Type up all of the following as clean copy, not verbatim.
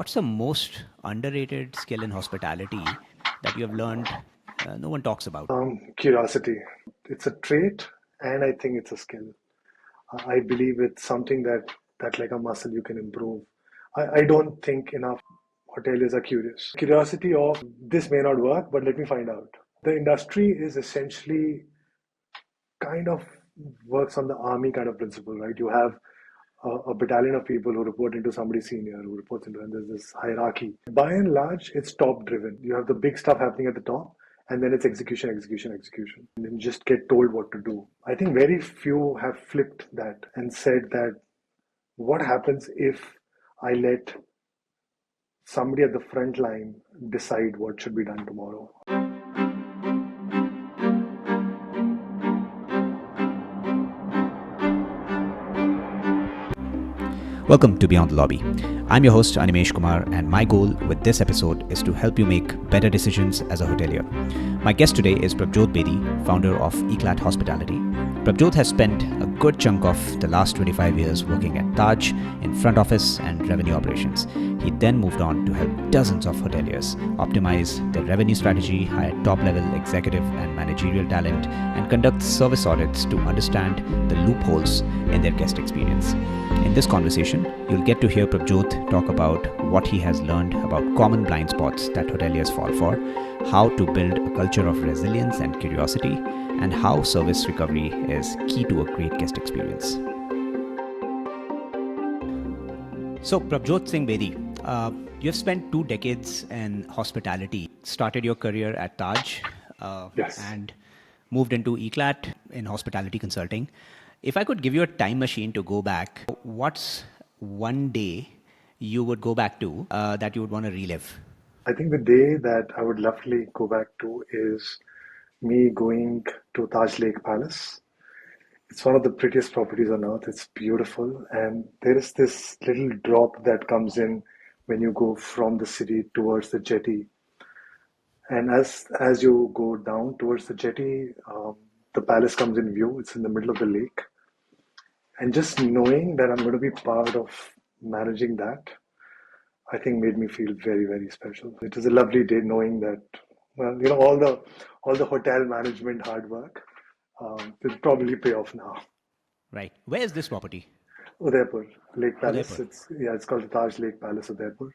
what's the most underrated skill in hospitality that you have learned no one talks about? Curiosity. It's a trait, and I think it's a skill. I believe it's something that like a muscle you can improve. I don't think enough hoteliers are curious. Curiosity of this may not work, but let me find out. The industry is essentially kind of works on the army kind of principle, right? You have a battalion of people who report into somebody senior who reports into, and there's this hierarchy. By and large, it's top driven. You have the big stuff happening at the top, and then it's execution, execution, execution. And then just get told what to do. I think very few have flipped that and said that what happens if I let somebody at the front line decide what should be done tomorrow? Welcome to Beyond the Lobby. I'm your host, Animesh Kumar, and my goal with this episode is to help you make better decisions as a hotelier. My guest today is Prabhjot Bedi, founder of Eclat Hospitality. Prabhjot has spent a good chunk of the last 25 years working at Taj in front office and revenue operations. He then moved on to help dozens of hoteliers optimize their revenue strategy, hire top-level executive and managerial talent, and conduct service audits to understand the loopholes in their guest experience. In this conversation, you'll get to hear Prabhjot talk about what he has learned about common blind spots that hoteliers fall for, how to build a culture of resilience and curiosity, and how service recovery is key to a great guest experience. So, Prabhjot Singh Bedi, you've spent 2 decades in hospitality, started your career at Taj, Yes. and moved into Eclat in hospitality consulting. If I could give you a time machine to go back, what's one day you would go back to that you would want to relive? I think the day that I would lovely go back to is me going to Taj Lake Palace. It's one of the prettiest properties on earth. It's beautiful. And there is this little drop that comes in when you go from the city towards the jetty. And as you go down towards the jetty, the palace comes in view. It's in the middle of the lake. And just knowing that I'm going to be part of managing that, I think made me feel very, very special. It was a lovely day knowing that, well, all the hotel management hard work will probably pay off now. Right. Where is this property? Udaipur, Lake Palace. Udaipur. It's called the Taj Lake Palace, Udaipur.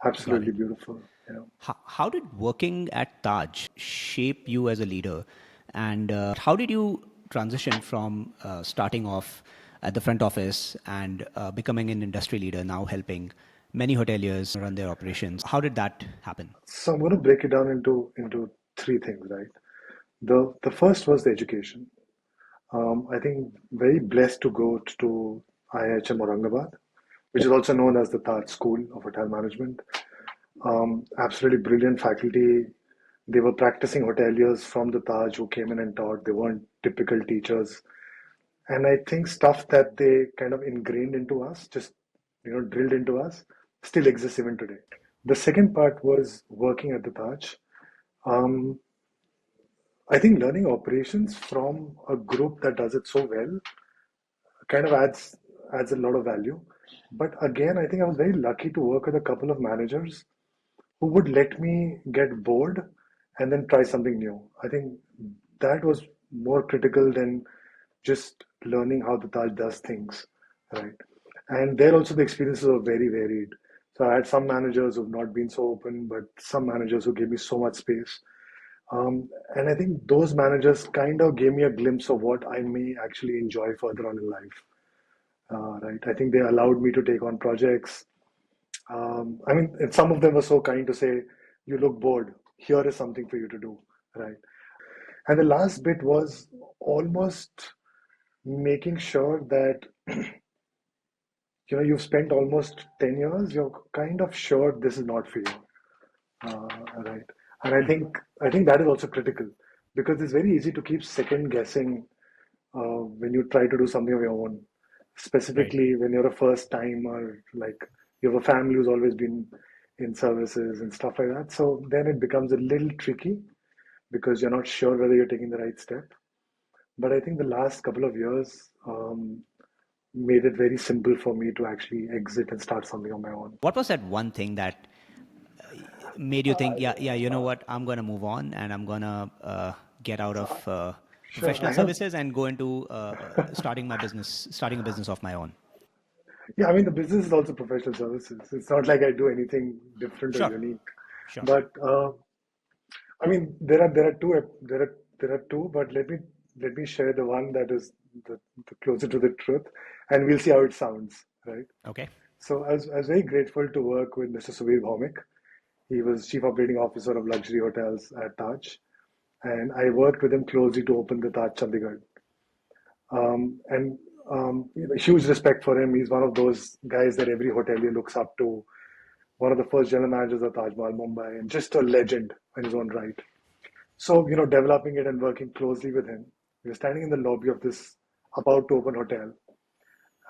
Got Absolutely it. beautiful. Yeah. How did working at Taj shape you as a leader? And how did you transition from starting off at the front office and becoming an industry leader, now helping many hoteliers run their operations? How did that happen? So I'm going to break it down into three things, right? The first was the education. I think very blessed to go to IIHM Aurangabad, which is also known as the Taj School of Hotel Management. Absolutely brilliant faculty. They were practicing hoteliers from the Taj who came in and taught. They weren't typical teachers. And I think stuff that they kind of ingrained into us, just drilled into us, still exists even today. The second part was working at the Taj. Um, I think learning operations from a group that does it so well kind of adds a lot of value. But again, I think I was very lucky to work with a couple of managers who would let me get bored and then try something new. I think that was more critical than just learning how the Taj does things, right? And there also the experiences were very varied. So I had some managers who've not been so open, but some managers who gave me so much space. And I think those managers kind of gave me a glimpse of what I may actually enjoy further on in life. Right. I think they allowed me to take on projects. I mean, and some of them were so kind to say, "You look bored. Here is something for you to do." Right. And the last bit was almost making sure that you've spent almost 10 years. You're kind of sure this is not for you. Right. And I think that is also critical because it's very easy to keep second guessing when you try to do something of your own, Right. specifically when you're a first timer, like you have a family who's always been in services and stuff like that. So then it becomes a little tricky because you're not sure whether you're taking the right step. But I think the last couple of years, made it very simple for me to actually exit and start something on my own. What was that one thing that made you think, yeah, yeah, you know what, I'm going to move on and I'm going to get out of Sure, professional I have. services and go into starting a business of my own? Yeah, I mean, the business is also professional services. It's not like I do anything different or Sure, unique. sure. But I mean, there are two. But let me share the one that is the closer to the truth, and we'll see how it sounds, right? Okay. So I was very grateful to work with Mr. Subir Bhaumik. He was Chief Operating Officer of Luxury Hotels at Taj, and I worked with him closely to open the Taj Chandigarh. And huge respect for him. He's one of those guys that every hotelier looks up to. One of the first general managers of Taj Mahal Mumbai, and just a legend in his own right. So, developing it and working closely with him. We were standing in the lobby of this about to open hotel,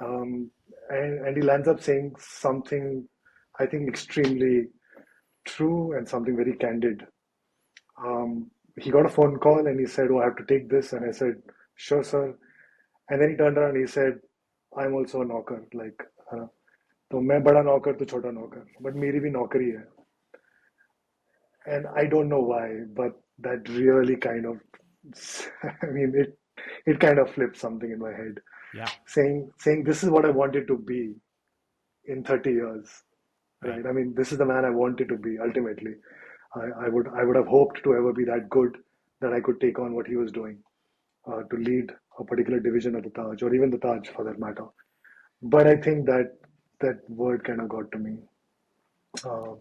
um, and he lands up saying something, I think, extremely true and something very candid. He got a phone call and he said, "Oh, I have to take this." And I said, "Sure, sir." And then he turned around and he said, "I'm also a knocker. Like, तो मैं बड़ा नौकर तो छोटा नौकर, but मेरी भी नौकरी है." And I don't know why, but that really kind of, I mean, it kind of flipped something in my head, Yeah. saying this is what I wanted to be in 30 years, Right. right? I mean, this is the man I wanted to be ultimately. I would have hoped to ever be that good that I could take on what he was doing, to lead a particular division of the Taj, or even the Taj for that matter. But I think that word kind of got to me.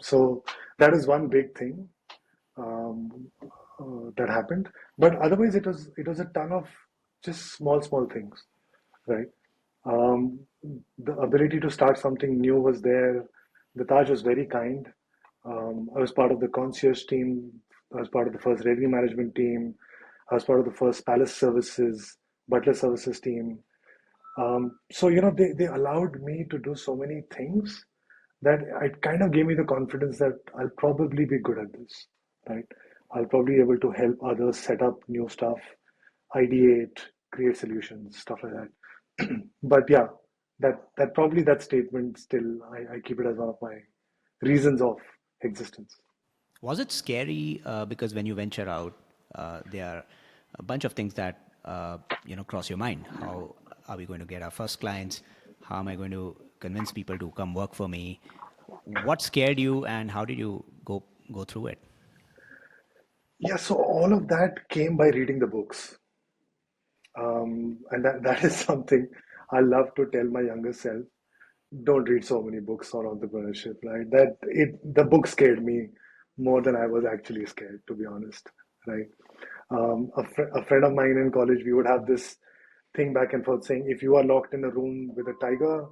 So that is one big thing, um, that happened. But otherwise, it was a ton of just small things, right? Um, the ability to start something new was there. The Taj was very kind. I was part of the concierge team. I was part of the first revenue management team. I was part of the first palace services, butler services team. So they allowed me to do so many things that it kind of gave me the confidence that I'll probably be good at this, right? I'll probably be able to help others set up new stuff, ideate, create solutions, stuff like that. But yeah, that probably that statement still I keep it as one of my reasons of existence. Was it scary because when you venture out, there are a bunch of things that cross your mind. How are we going to get our first clients? How am I going to convince people to come work for me? What scared you, and how did you go through it? Yeah, so all of that came by reading the books. And that is something I love to tell my younger self. Don't read so many books on entrepreneurship, right? The book scared me more than I was actually scared, to be honest, right? A friend of mine in college, we would have this thing back and forth saying, if you are locked in a room with a tiger,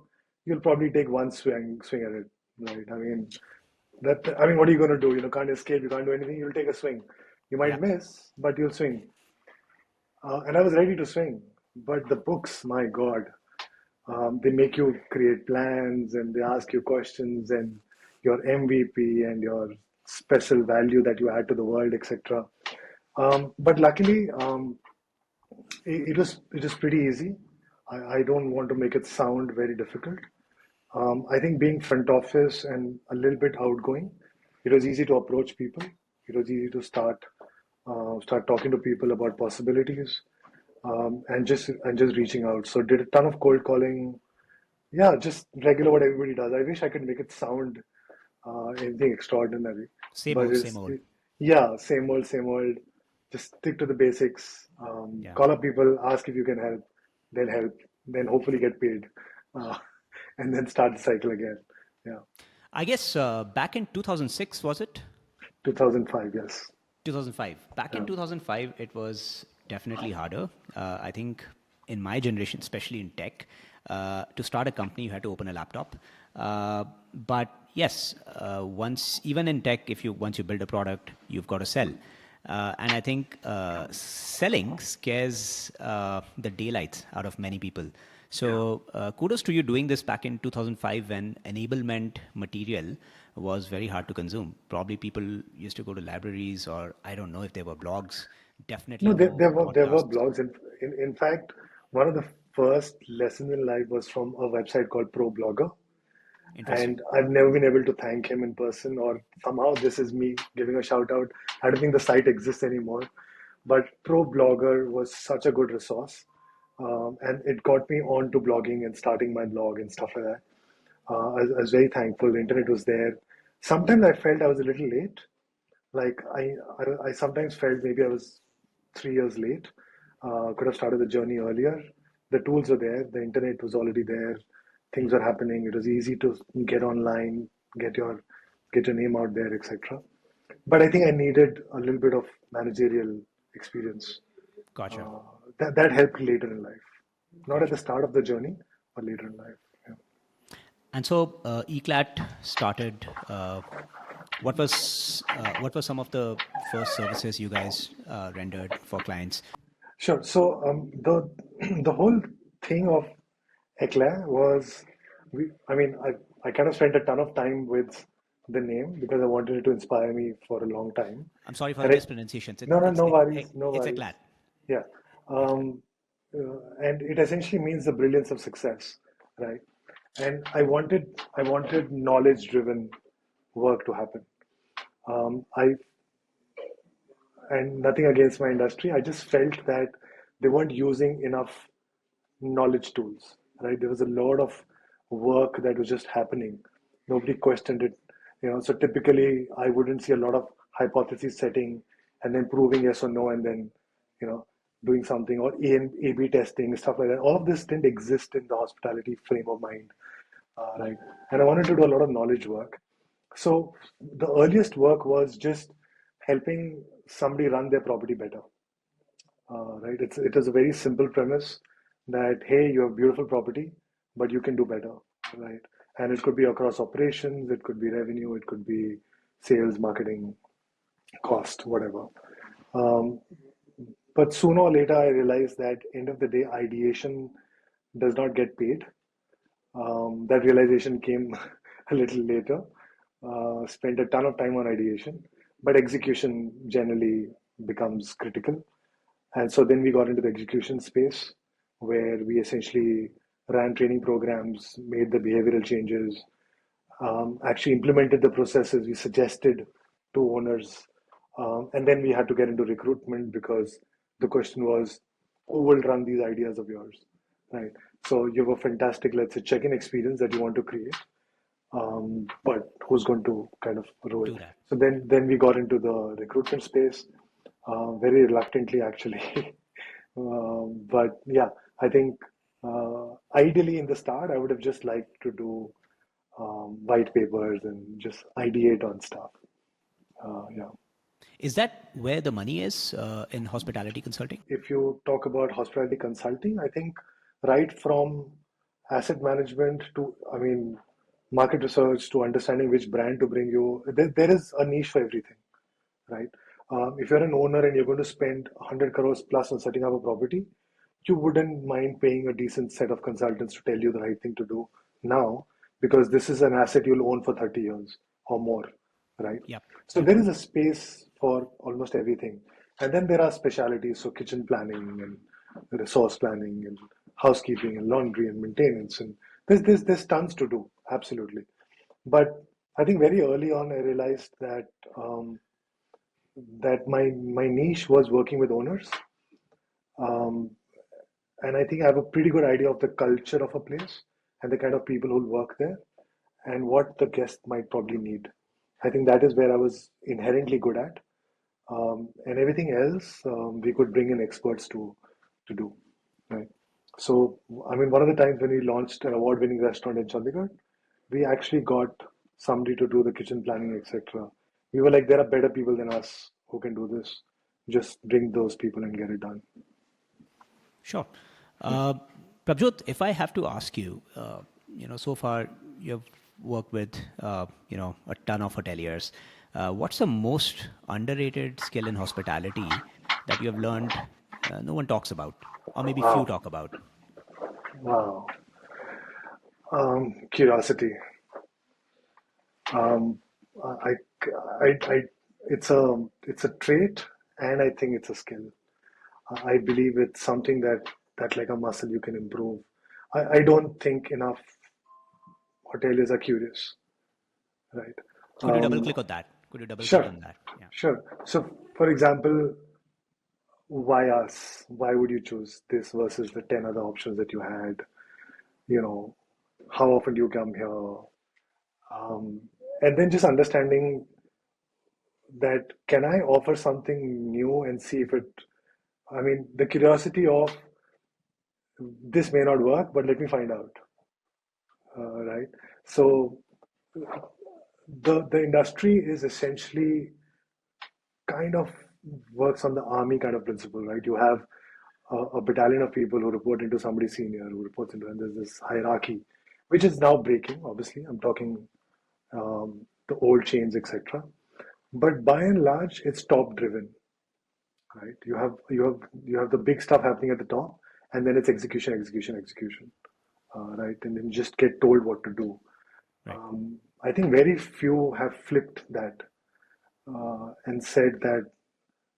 you'll probably take one swing at it, right? I mean, what are you going to do? Can't escape, you can't do anything. You'll take a swing. You Yeah. might miss, but you'll swing. And I was ready to swing, but the books, my God, they make you create plans and they ask you questions and your MVP and your special value that you add to the world, etc. But luckily, it was pretty easy. I don't want to make it sound very difficult. I think being front office and a little bit outgoing, it was easy to approach people. It was easy to start talking to people about possibilities, and just reaching out. So did a ton of cold calling. Yeah, just regular what everybody does. I wish I could make it sound anything extraordinary, Same but old, same old. yeah, same old, same old. Just stick to the basics. Yeah. Call up people, ask if you can help, then help, then hopefully get paid, uh, and then start the cycle again. Yeah, I guess back in 2006, was it? 2005, yes. 2005. Back in Yeah. 2005, it was definitely harder. I think in my generation, especially in tech, to start a company, you had to open a laptop. But yes, once even in tech, if you once you build a product, you've got to sell. And I think selling scares the daylights out of many people. Yeah. So kudos to you doing this back in 2005 when enablement material was very hard to consume. Probably people used to go to libraries, or I don't know if there were blogs. Definitely No, there, no there were podcasts. blogs. In fact, one of the first lesson in life was from a website called ProBlogger. Interesting. And I've never been able to thank him in person, or somehow this is me giving a shout out. I don't think the site exists anymore, but ProBlogger was such a good resource, and it got me on to blogging and starting my blog and stuff like that. I was very thankful. The internet was there. Sometimes I felt I was a little late. Like I sometimes felt maybe I was 3 years late. Could have started the journey earlier. The tools were there. The internet was already there. Things were happening. It was easy to get online, get your get your name out there, etc. But I think I needed a little bit of managerial experience. Gotcha. That helped later in life, not at the Gotcha. start of the journey, but later in life. Yeah. And so Eclat started. What were some of the first services you guys rendered for clients? Sure. So the the whole thing of Eclat was, I mean, I kind of spent a ton of time with the name because I wanted it to inspire me for a long time. I'm sorry for the And it, mispronunciations. no, no, no worries, no It's worries. Eclat. Yeah. Eclat. Um, and it essentially means the brilliance of success, right? And I wanted knowledge-driven work to happen. I and nothing against my industry. I just felt that they weren't using enough knowledge tools, right? There was a lot of work that was just happening. Nobody questioned it, So typically, I wouldn't see a lot of hypothesis setting and then proving yes or no, and then, you know, doing something or A/B testing stuff like that. All of this didn't exist in the hospitality frame of mind, right? And I wanted to do a lot of knowledge work. So the earliest work was just helping somebody run their property better, right? It is a very simple premise that hey, you have beautiful property, but you can do better, right? And it could be across operations, it could be revenue, it could be sales, marketing, cost, whatever. Um, but sooner or later, I realized that end of the day, ideation does not get paid. That realization came a little later. Spent a ton of time on ideation, but execution generally becomes critical. And so then we got into the execution space where we essentially ran training programs, made the behavioral changes, actually implemented the processes we suggested to owners. And then we had to get into recruitment because the question was, who will run these ideas of yours, right? So you have a fantastic, let's say, check-in experience that you want to create, but who's going to kind of row it? Do that. So then we got into the recruitment space, very reluctantly actually. But yeah, I think ideally in the start, I would have just liked to do white papers and just ideate on stuff. Yeah. Is that where the money is in hospitality consulting? If you talk about hospitality consulting, I think right from asset management to, I mean, market research to understanding which brand to bring you, there is a niche for everything, right? If you're an owner and you're going to spend 100 crores plus on setting up a property, you wouldn't mind paying a decent set of consultants to tell you the right thing to do now, because this is an asset you'll own for 30 years or more, right? Yep. So Yep. there is a space for almost everything. And then there are specialities, so kitchen planning and resource planning and housekeeping and laundry and maintenance. And there's tons to do, absolutely. But I think very early on, I realized that my niche was working with owners, um, and I think I have a pretty good idea of the culture of a place and the kind of people who work there and what the guest might probably need. I think that is where I was inherently good at, and everything else we could bring in experts to do, right? So I mean, one of the times when we launched an award-winning restaurant in Chandigarh, we actually got somebody to do the kitchen planning, etc. We were like, there are better people than us who can do this. Just bring those people and get it done. Sure. Uh, Prabhjot, if I have to ask you, so far you've worked with, a ton of hoteliers. What's the most underrated skill in hospitality that you have learned no one talks about, or maybe few Wow, talk about? wow. Curiosity. Um, I, it's a trait, and I think it's a skill. I believe it's something that that like a muscle you can improve. I don't think enough hoteliers are curious, right? Could you double Um, click on that? Could you double click sure, on that? Yeah. sure. So, for example, why us? Why would you choose this versus the 10 other options that you had? You know, how often do you come here? And then just understanding that can I offer something new and see if it, I mean, the curiosity of this may not work, but let me find out, right? So the industry is essentially kind of works on the army kind of principle, right? You have a battalion of people who report into somebody senior who reports into, and there's this hierarchy, which is now breaking. Obviously, I'm talking the old chains, etc. But by and large, it's top driven, right? You have the big stuff happening at the top, and then it's execution, execution, execution, right? And then just get told what to do. Right. I think very few have flipped that and said that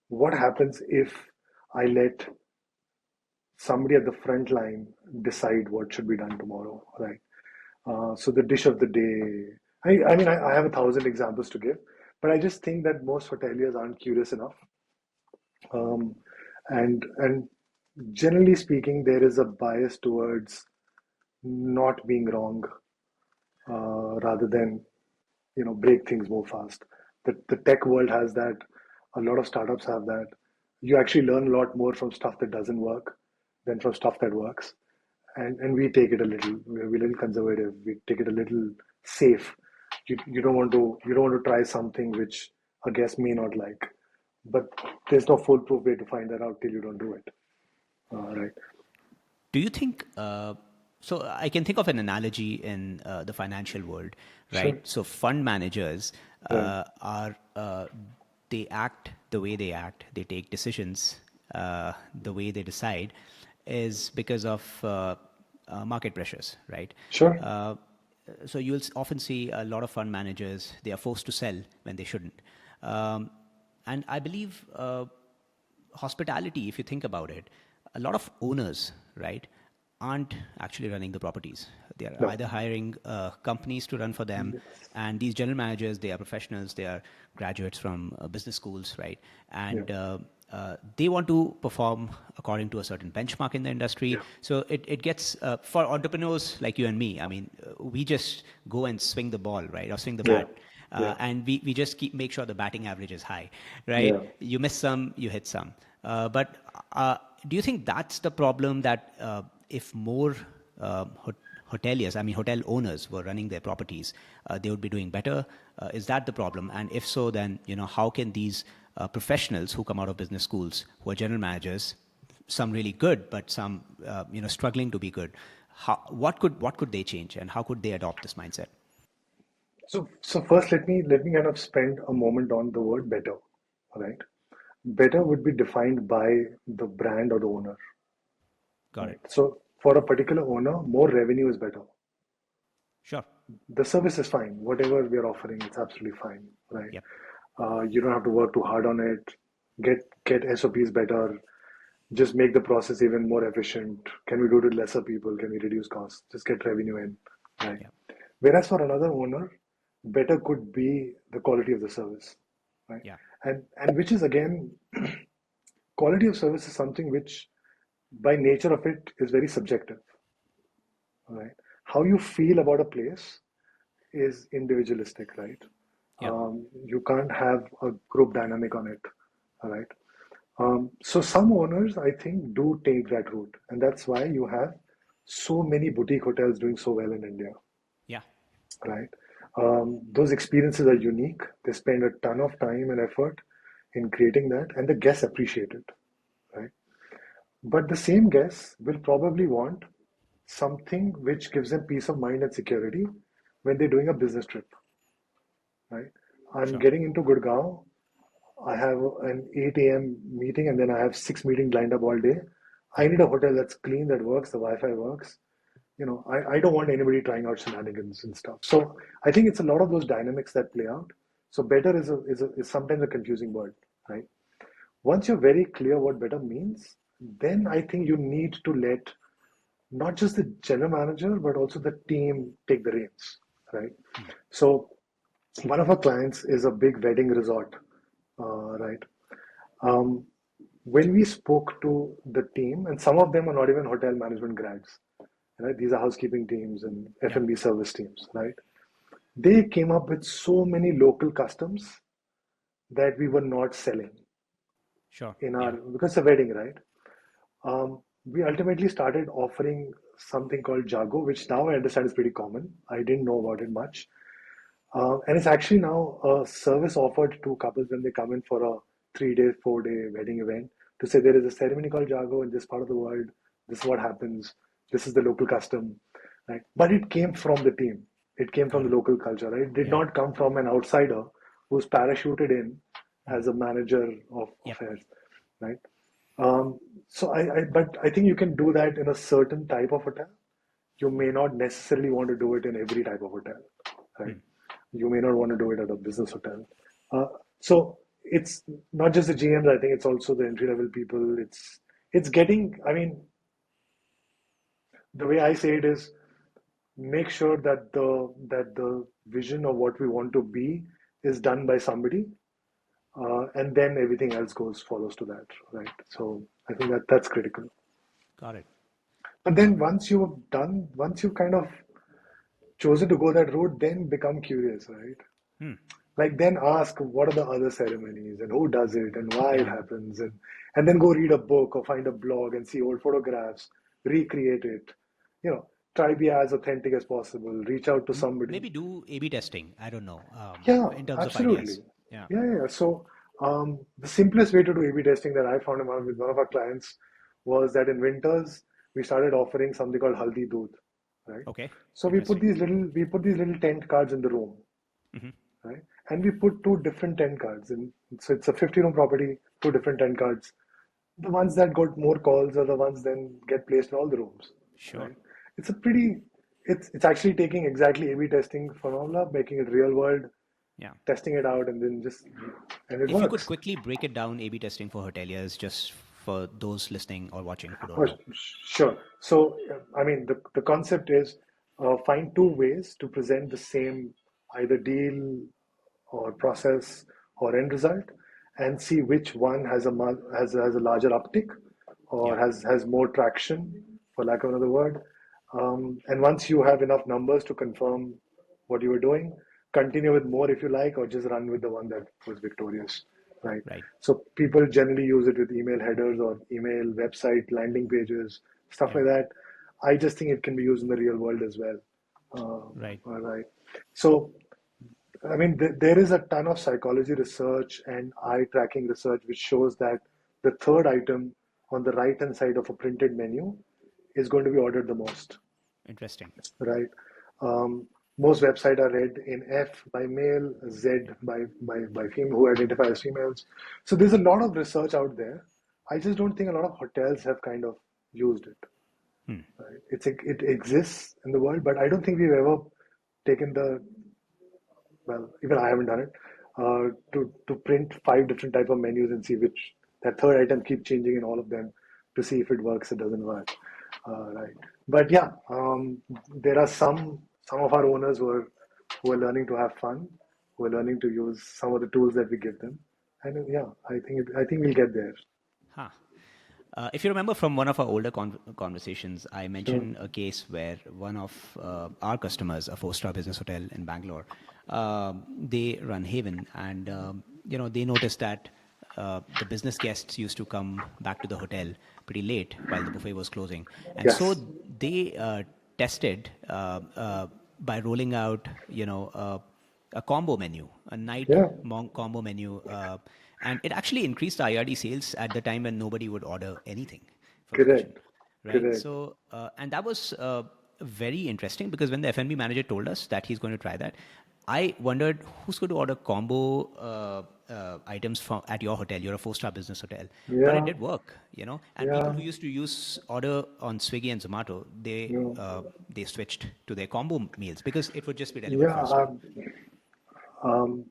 what happens if I let somebody at the front line decide what should be done tomorrow, right? So the dish of the day. I have 1,000 examples to give, but I just think that most hoteliers aren't curious enough. Um, and generally speaking, there is a bias towards not being wrong rather than break things more fast. The tech world has that. A lot of startups have that. You actually learn a lot more from stuff that doesn't work than from stuff that works. And we take it a little. We're a little conservative. We take it a little safe. You don't want to try something which a guest may not like, but there's no foolproof way to find that out till you don't do it. Right. Do you think? So I can think of an analogy in the financial world, right? Sure. So fund managers Right. are they act the way they act. They take decisions the way they decide, is because of market pressures, right? Sure. Uh, so you'll often see a lot of fund managers, they are forced to sell when they shouldn't. And I believe hospitality, if you think about it, a lot of owners, right, aren't actually running the properties. They are No. either hiring companies to run for them, Yes. and these general managers, they are professionals, they are graduates from business schools, right? Yeah. And they want to perform according to a certain benchmark in the industry. Yeah. So it gets, for entrepreneurs like you and me, I mean, we just go and swing the ball, right, or swing the Yeah. bat. Yeah. And we just make sure the batting average is high, right? Yeah. You miss some, you hit some. But do you think that's the problem, that if more hoteliers, I mean hotel owners, were running their properties, they would be doing better? Is that the problem? And if so, then how can these professionals who come out of business schools, who are general managers, some really good, but some struggling to be good, what could they change, and how could they adopt this mindset? So first, let me kind of spend a moment on the word better. All right. Better would be defined by the brand or the owner. Got Right. it. So for a particular owner, more revenue is better. Sure. The service is fine. Whatever we are offering, it's absolutely fine. Right. Yep. You don't have to work too hard on it. Get SOPs better. Just make the process even more efficient. Can we do it with lesser people? Can we reduce costs? Just get revenue in. Right. Yep. Whereas for another owner, better could be the quality of the service. Right. Yeah. And which is again, quality of service is something which by nature of it is very subjective. Right. How you feel about a place is individualistic, right? Yep. You can't have a group dynamic on it, all right? So some owners, I think, do take that route, and that's why you have so many boutique hotels doing so well in India, Yeah. right? Those experiences are unique. They spend a ton of time and effort in creating that, and the guests appreciate it, right? But the same guests will probably want something which gives them peace of mind and security when they're doing a business trip, right? I'm Sure. getting into Gurgaon. I have an 8 a.m. meeting and then I have 6 meetings lined up all day. I Yep. need a hotel that's clean, that works, the Wi-Fi works. I don't want anybody trying out shenanigans and stuff. So I think it's a lot of those dynamics that play out. So better is sometimes a confusing word, right? Once you're very clear what better means, then I think you need to let not just the general manager, but also the team take the reins, right? Hmm. So one of our clients is a big wedding resort, right? Um, when we spoke to the team, and some of them are not even hotel management grads, right? These are housekeeping teams and Yeah. F&B service teams, right? They came up with so many local customs that we were not selling Sure. in our Yeah. because it's a wedding, right? We ultimately started offering something called Jago, which now I understand is pretty common. I didn't know about it much. And it's actually now a service offered to couples when they come in for a 3 day, 4 day wedding event to say there is a ceremony called Jago in this part of the world. This is what happens. This is the local custom, right? But it came from the team. It came from Got the it. local culture, right? It did Yeah. not come from an outsider who's parachuted in Hmm. as a manager of Yep. affairs, right? So but I think you can do that in a certain type of hotel. You may not necessarily want to do it in every type of hotel, right? Hmm. You may not want to do it at a business hotel. So it's not just the GMs. I think it's also the entry level people. It's getting. I mean, the way I say it is, make sure that the vision of what we want to be is done by somebody, and then everything else goes follows to that, right? So I think that's critical. Got it. But then once you've kind of chosen to go that route, then become curious, right? Hmm. Like then ask what are the other ceremonies and who does it and why it Yeah. happens and then go read a book or find a blog and see old photographs, recreate it, you know, try be as authentic as possible, reach out to somebody. Maybe do A/B testing. I don't know. Yeah, In terms of absolutely. ideas. Yeah. Yeah. So the simplest way to do A/B testing that I found with one of our clients was that in winters we started offering something called haldi doodh, right? Okay. So Interesting. we put these little tent cards in the room, Hmm. right? And we put two different tent cards in. So it's a 50-room property, two different tent cards. The ones that got more calls are the ones then get placed in all the rooms, Sure. right? It's a pretty, it's actually taking exactly A/B testing formula, making it real world, Yeah. testing it out, and then and it If you could works. quickly break it down, A/B testing for hoteliers, just for those listening or watching who don't Oh, know. sure. So, I mean, the concept is find two ways to present the same either deal or process or end result, and see which one has has a larger uptick or Yeah. has more traction, for lack of another word. And once you have enough numbers to confirm what you were doing, continue with more if you like, or just run with the one that was victorious, right? Right. So people generally use it with email headers or email website landing pages, stuff Yeah. like that. I just think it can be used in the real world as well. Right. All right. So I mean, there is a ton of psychology research and eye tracking research which shows that the third item on the right hand side of a printed menu is going to be ordered the most, Interesting. right? Um, Most websites are read in F by male, Z Yeah. by female who identify as females. So there's a lot of research out there. I just don't think a lot of hotels have kind of used it. Hmm. Right? It exists in the world, but I don't think we've ever taken the well, even I haven't done it, to print five different type of menus and see which that third item keep changing in all of them to see if it works, it doesn't work, right? But yeah, there are some of our owners who are learning to have fun, who are learning to use some of the tools that we give them, and yeah, I think we'll get there. Huh. If you remember from one of our older conversations, I Sure. mentioned a case where one of our customers, a four-star business hotel in Bangalore, they run Haven, and they noticed that the business guests used to come back to the hotel pretty late while the buffet was closing, and so Yes. they tested by rolling out, a combo menu, a night Yeah. combo menu, and it actually increased the IRD sales at the time when nobody would order anything for vacation, Correct. right? Correct. So, and that was very interesting because when the F&B manager told us that he's going to try that, I wondered who's going to order combo items from at your hotel. You're a four-star business hotel, but it Yeah. did work, And people Yeah. who used to use order on Swiggy and Zomato, Yeah. they switched to their combo meals because it would just be delivered Yeah. faster. Um,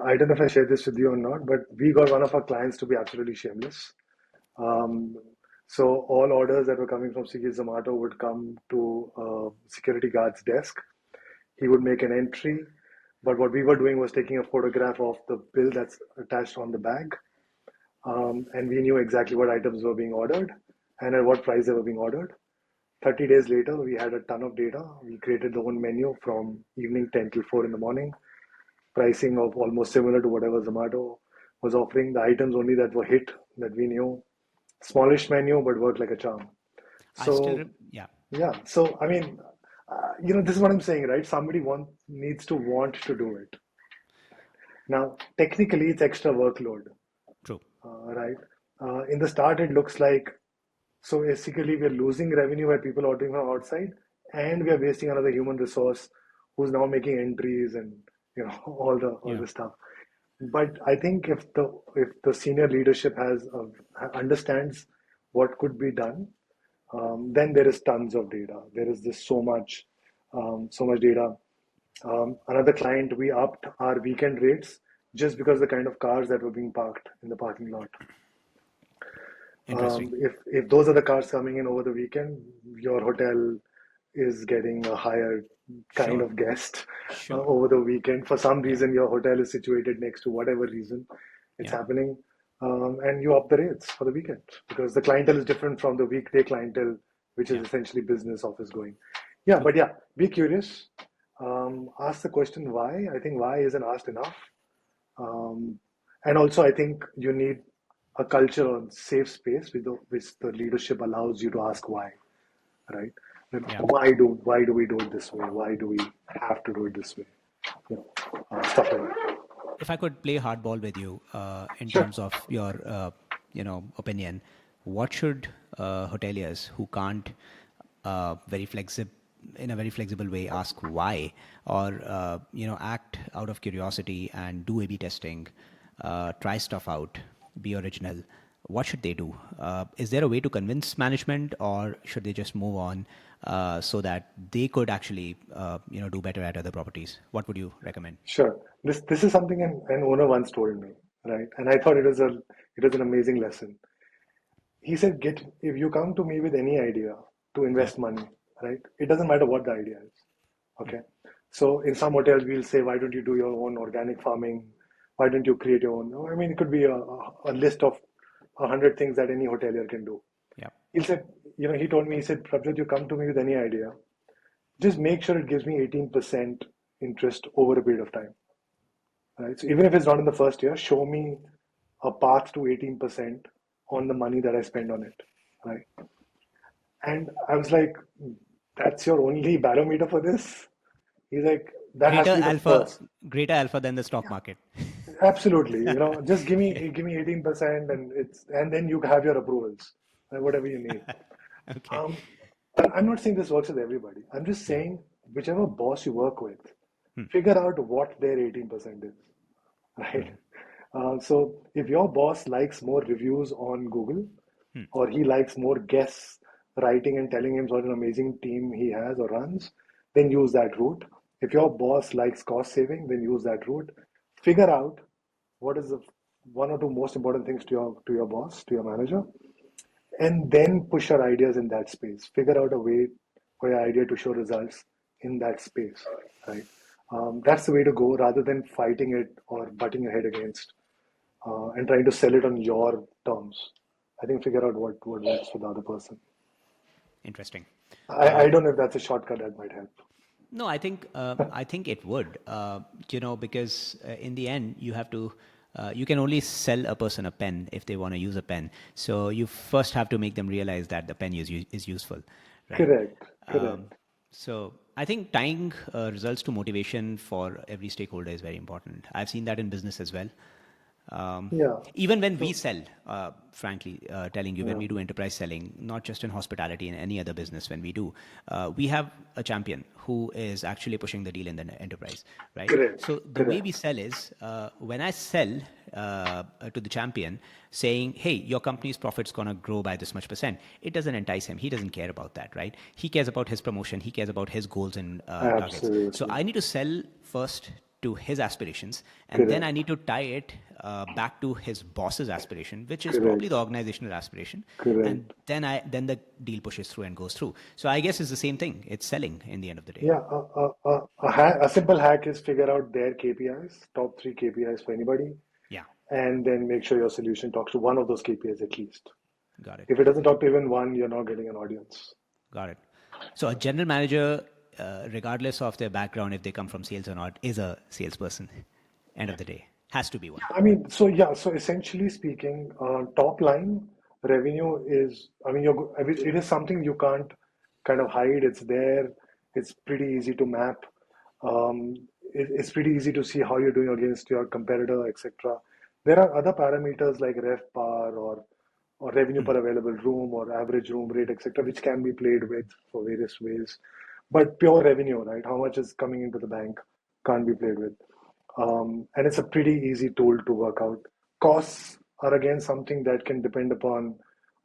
I don't know if I shared this with you or not, but we got one of our clients to be absolutely shameless. Um, So all orders that were coming from Swiggy Zomato would come to security guard's desk. He would make an entry, but what we were doing was taking a photograph of the bill that's attached on the bag, and we knew exactly what items were being ordered and at what price they were being ordered. 30 days later, we had a ton of data. We created the own menu from evening 10 till 4 in the morning, pricing of almost similar to whatever Zomato was offering. The items only that were hit that we knew. Smallish menu, but worked like a charm. I still, So, yeah, yeah. So, I mean, this is what I'm saying, right? Somebody needs to want to do it. Now, technically, it's extra workload, true. right? In the start, it looks like so basically we're losing revenue by people ordering from outside, and we are wasting another human resource who's now making entries and all Yeah, the stuff. But I think if the senior leadership understands what could be done, then there is tons of data. There is just so much data. Another client, we upped our weekend rates just because the kind of cars that were being parked in the parking lot. interesting. If those are the cars coming in over the weekend, your hotel is getting a higher kind Sure, of guest sure. over the weekend. For some Yeah, reason, your hotel is situated next to whatever reason it's yeah, happening, and you up the rates for the weekend because the clientele is different from the weekday clientele, which is yeah, essentially business office going. Yeah, true. but yeah, be curious. Ask the question why. I think why isn't asked enough. Um, and also, I think you need a culture of safe space which the leadership allows you to ask why, right? Then Yeah. why do we do it this way? Why do we have to do it this way? You know, stuff like that. If I could play hardball with you in Sure. terms of your, opinion, what should hoteliers who can't very flexible in a very flexible way ask why, or act out of curiosity and do A/B testing, try stuff out, be original? What should they do? Is there a way to convince management, or should they just move on so that they could actually do better at other properties? What would you recommend? Sure. This is something an owner once told me, right? And I thought it was an amazing lesson. He said, "Get if you come to me with any idea to Yeah. invest money, right? It doesn't matter what the idea is. Okay. So in some hotels, we'll say, why don't you do your own organic farming? Why don't you create your own? I mean, it could be a list of 100 things that any hotelier can do. Yeah. He said, he told me, he said, Prabhjot, you come to me with any idea. Just make sure it gives me 18% interest over a period of time. Right? So even if it's not in the first year, show me a path to 18% on the money that I spend on it. Right. And I was like, that's your only barometer for this? He's like, that has to greater be the alpha first. greater alpha than the stock market. Absolutely. Just give Yeah. me 18% and then you have your approvals, whatever you need. Okay. Um, I'm not saying this works with everybody. I'm just Yeah. saying whichever boss you work with, figure out what their 18% is, right? So if your boss likes more reviews on Google, or he likes more guests writing and telling him what an amazing team he has or runs, then use that route. If your boss likes cost saving, then use that route. Figure out what is the one or two most important things to your boss, to your manager, and then push your ideas in that space. Figure out a way for your idea to show results in that space, right? That's the way to go rather than fighting it or butting your head against and trying to sell it on your terms. I think figure out what works for the other person. Interesting. I don't know if that's a shortcut that might help. No, I think it would. Because in the end, you have to. You can only sell a person a pen if they want to use a pen. So you first have to make them realize that the pen is useful, right? Correct, Um, correct. so I think tying results to motivation for every stakeholder is very important. I've seen that in business as well. Yeah. Even when we So, sell, frankly, telling you, when yeah, we do enterprise selling, not just in hospitality, in any other business, when we do, we have a champion who is actually pushing the deal in the enterprise, right? correct, So the way we correct. sell is when I sell to the champion saying, hey, your company's profit's going to grow by this much percent, it doesn't entice him. He doesn't care about that, right? He cares about his promotion. He cares about his goals and targets. So Absolutely. I need to sell first to his aspirations, and then I Correct. need to tie it back to his boss's aspiration, which is probably Correct. the organizational aspiration, and Correct. then the deal pushes through and goes through. So I guess it's the same thing. It's selling in the end of the day. Yeah, a simple hack is figure out their KPIs, top three KPIs for anybody, Yeah, and then make sure your solution talks to one of those KPIs at least. got it. If it doesn't talk to even one, you're not getting an audience. Got it. So a general manager, regardless of their background, if they come from sales or not, is a salesperson. End of the day, has to be one. I mean, so yeah, so essentially speaking, top line revenue is, I mean, it is something you can't kind of hide. It's there. It's pretty easy to map. It's pretty easy to see how you're doing against your competitor, etc. There are other parameters like RevPAR or revenue per available room or average room rate, etc., which can be played with for various ways. But pure revenue, right? How much is coming into the bank can't be played with. And it's a pretty easy tool to work out. Costs are again something that can depend upon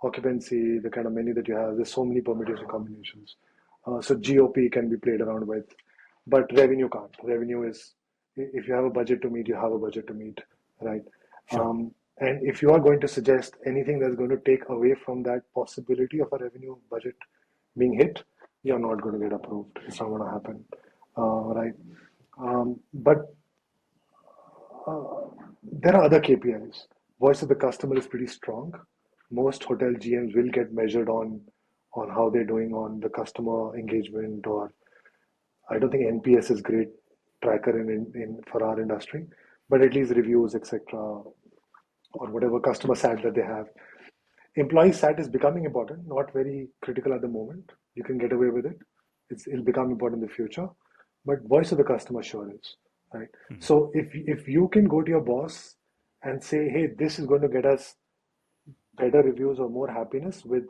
occupancy, the kind of menu that you have. There's so many permutation combinations. So GOP can be played around with, but revenue can't. Revenue is, if you have a budget to meet, you have a budget to meet, right? Sure. And if you are going to suggest anything that's going to take away from that possibility of a revenue budget being hit, you're not going to get approved. It's not going to happen, right? But there are other KPIs. Voice of the customer is pretty strong. Most hotel GMs will get measured on how they're doing on the customer engagement, or I don't think NPS is great tracker in for our industry, but at least reviews, etc., or whatever customer sat that they have. Employee sat is becoming important, not very critical at the moment. You can get away with it. It'll become important in the future. But voice of the customer sure is, right? So if you can go to your boss and say, hey, this is going to get us better reviews or more happiness with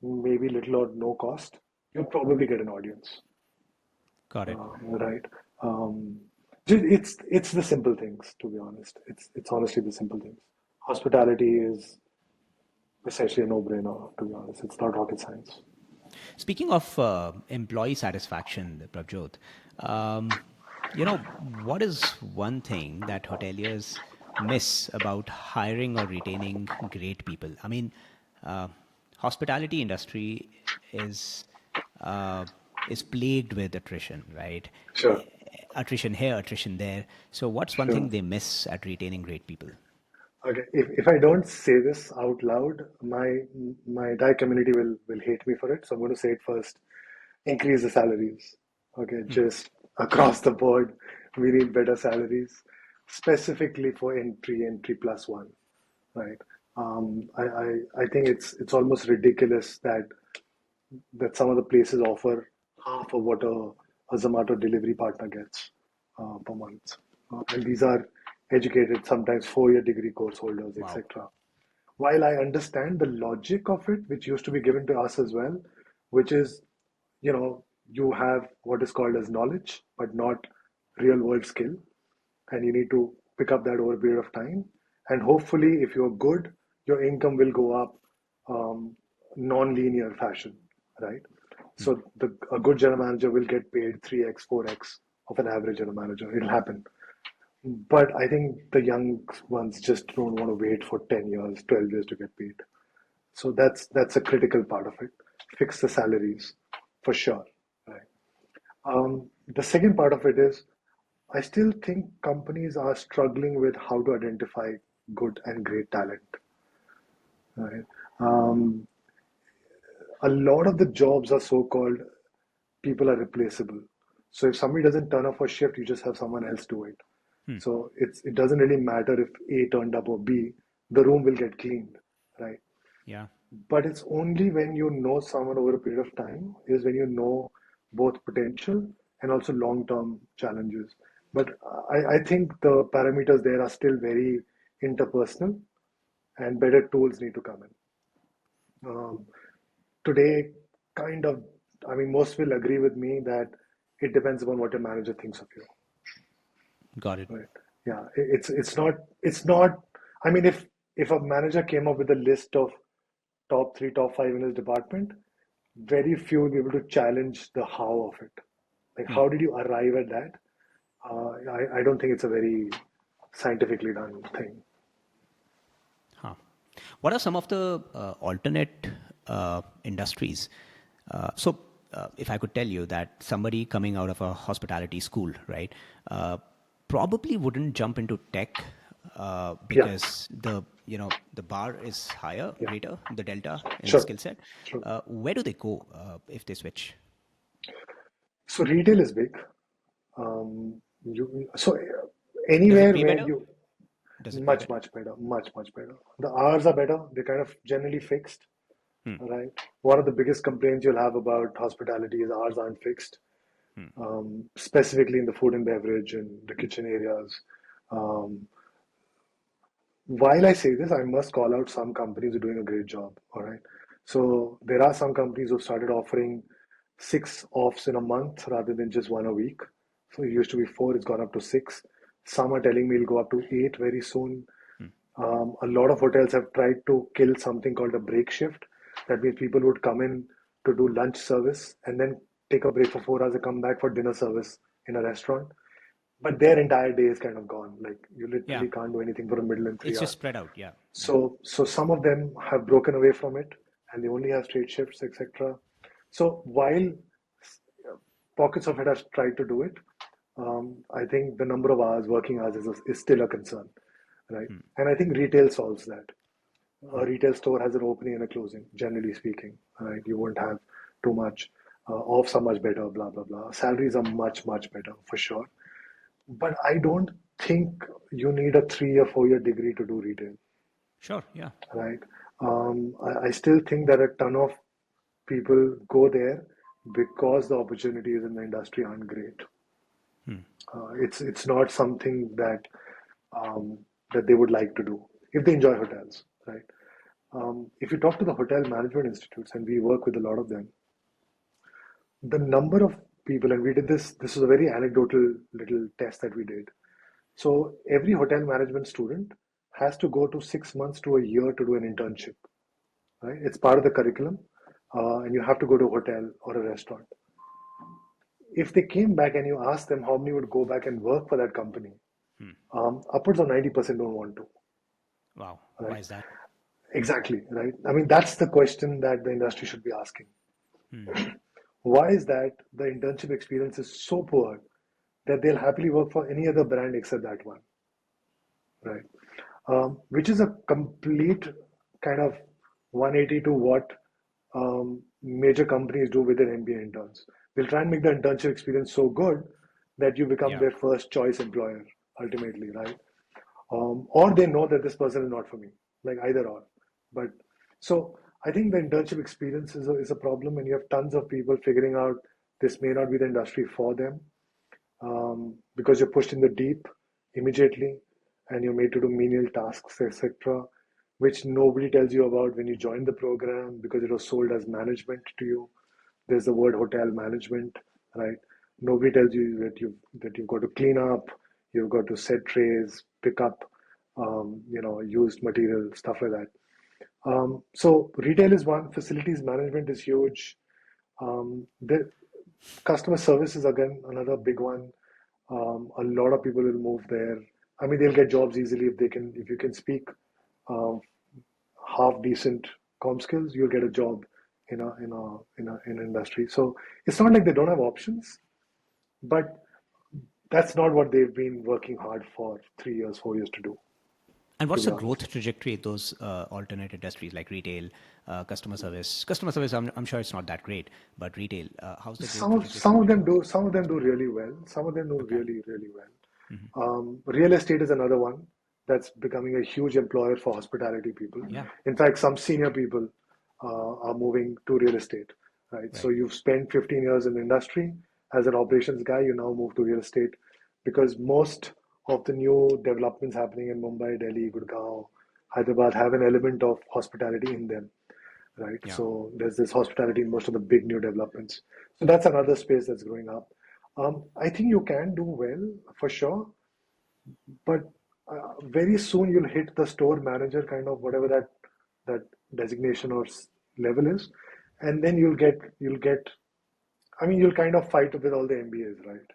maybe little or no cost, you'll probably get an audience, Got it. right? Um, it's the simple things, to be honest. It's honestly the simple things. Hospitality is essentially a no-brainer, to be honest. It's not rocket science. Speaking of employee satisfaction, Prabhjot, um, what is one thing that hoteliers miss about hiring or retaining great people? I mean, uh, hospitality industry is uh, is plagued with attrition, right? Sure, Attrition here, attrition there. So, what's one thing sure. they miss at retaining great people? Okay, if I don't say this out loud, my entire community will hate me for it. So I'm going to say it first. Increase the salaries. Okay, just across the board, we need better salaries, specifically for entry plus one, right? I think it's almost ridiculous that some of the places offer half of what a Zomato delivery partner gets per month. And these are educated, sometimes 4-year degree course holders, Wow. etc. While I understand the logic of it, which used to be given to us as well, which is, you have what is called as knowledge, but not real world skill, and you need to pick up that over a period of time. And hopefully, if you're good, your income will go up non-linear fashion, right? So a good general manager will get paid 3x, 4x of an average general manager. It'll happen. But I think the young ones just don't want to wait for 10 years, 12 years to get paid. So that's a critical part of it. Fix the salaries for sure. Right. The second part of it is I still think companies are struggling with how to identify good and great talent. Right. Um, a lot of the jobs are so-called people are replaceable. So if somebody doesn't turn up for shift, you just have someone else do it. So it doesn't really matter if A turned up or B, the room will get cleaned, right? Yeah. But it's only when you know someone over a period of time is when you know both potential and also long-term challenges. But I think the parameters there are still very interpersonal and better tools need to come in. Today, kind of, I mean, most will agree with me that it depends upon what your manager thinks of you. Got it. Right. Yeah. It's not. I mean, if a manager came up with a list of top three, top five in his department, very few will be able to challenge the how of it. Like, how did you arrive at that? I don't think it's a very scientifically done thing. Huh. What are some of the alternate industries? If I could tell you that somebody coming out of a hospitality school, right, probably wouldn't jump into tech Yeah, because the bar is higher, yeah, greater, the delta in the sure, skill set. sure. Where do they go if they switch? So retail is big. Does it Anywhere pay where better? you Does it pay much better? much better, much better. The hours are better. They're kind of generally fixed, Hmm. right? One of the biggest complaints you'll have about hospitality is hours aren't fixed, specifically in the food and beverage and the kitchen areas. Um, while I say this, I must call out some companies who are doing a great job. All right. So there are some companies who started offering 6 offs in a month rather than just one a week. So it used to be 4, it's gone up to 6. Some are telling me it'll go up to 8 very soon. A lot of hotels have tried to kill something called a break shift. That means people would come in to do lunch service and then take a break for 4 hours and come back for dinner service in a restaurant. But their entire day is kind of gone. Like you Yeah, literally can't do anything for a middle and three it's just hours. spread out. Yeah, yeah. So some of them have broken away from it and they only have straight shifts, etc. So while pockets of it have tried to do it, I think the number of hours, working hours, is still a concern, right? And I think retail solves that. A retail store has an opening and a closing, generally speaking, right? You won't have too much. Offs are much better, blah blah blah. Salaries are much better for sure. But I don't think you need a 3 or 4 year degree to do retail, Sure. Yeah. right? I still think that a ton of people go there because the opportunities in the industry aren't great. It's not something um, that they would like to do if they enjoy hotels, right? If you talk to the hotel management institutes, and we work with a lot of them, the number of people, and we did this was a very anecdotal little test that we did. So every hotel management student has to go to 6 months to a year to do an internship, right? It's part of the curriculum, and you have to go to a hotel or a restaurant. If they came back and you asked them how many would go back and work for that company, upwards of 90% don't want to, Wow. Why right? is that? Exactly, right? I mean, that's the question that the industry should be asking. Why is that the internship experience is so poor that they'll happily work for any other brand except that one, right? Which is a complete kind of 180 to what major companies do with their MBA interns. They'll try and make the internship experience so good that you become Yeah. their first choice employer ultimately, right? Or they know that this person is not for me, like either or. But so I think the internship experience is a problem, and you have tons of people figuring out this may not be the industry for them, because you're pushed in the deep immediately and you're made to do menial tasks, etc., which nobody tells you about when you join the program because it was sold as management to you. There's the word hotel management, right? Nobody tells you that you've got to clean up, you've got to set trays, pick up, used material, stuff like that. So retail is one, facilities management is huge. The customer service is again another big one. A lot of people will move there. I mean, they'll get jobs easily if you can speak um, half decent com skills, you'll get a job in an industry. So it's not like they don't have options, but that's not what they've been working hard for 3 years, 4 years And to what's be the honest. growth trajectory of those alternate industries like retail, customer service? Customer service, I'm sure it's not that great, but retail, how's the growth trajectory Some from of here? them do really well. Some of them do Okay. really well. Real estate is another one that's becoming a huge employer for hospitality people. Yeah. In fact, some senior people are moving to real estate, right? So Right. you've spent 15 years in the industry as an operations guy, you now move to real estate because most of the new developments happening in Mumbai, Delhi, Gurgaon, Hyderabad have an element of hospitality in them, right? Yeah. So there's this hospitality in most of the big new developments. So that's another space that's growing up. I think you can do well for sure, but very soon you'll hit the store manager kind of whatever that designation or level is, and then you'll get. I mean, you'll kind of fight with all the MBAs, right?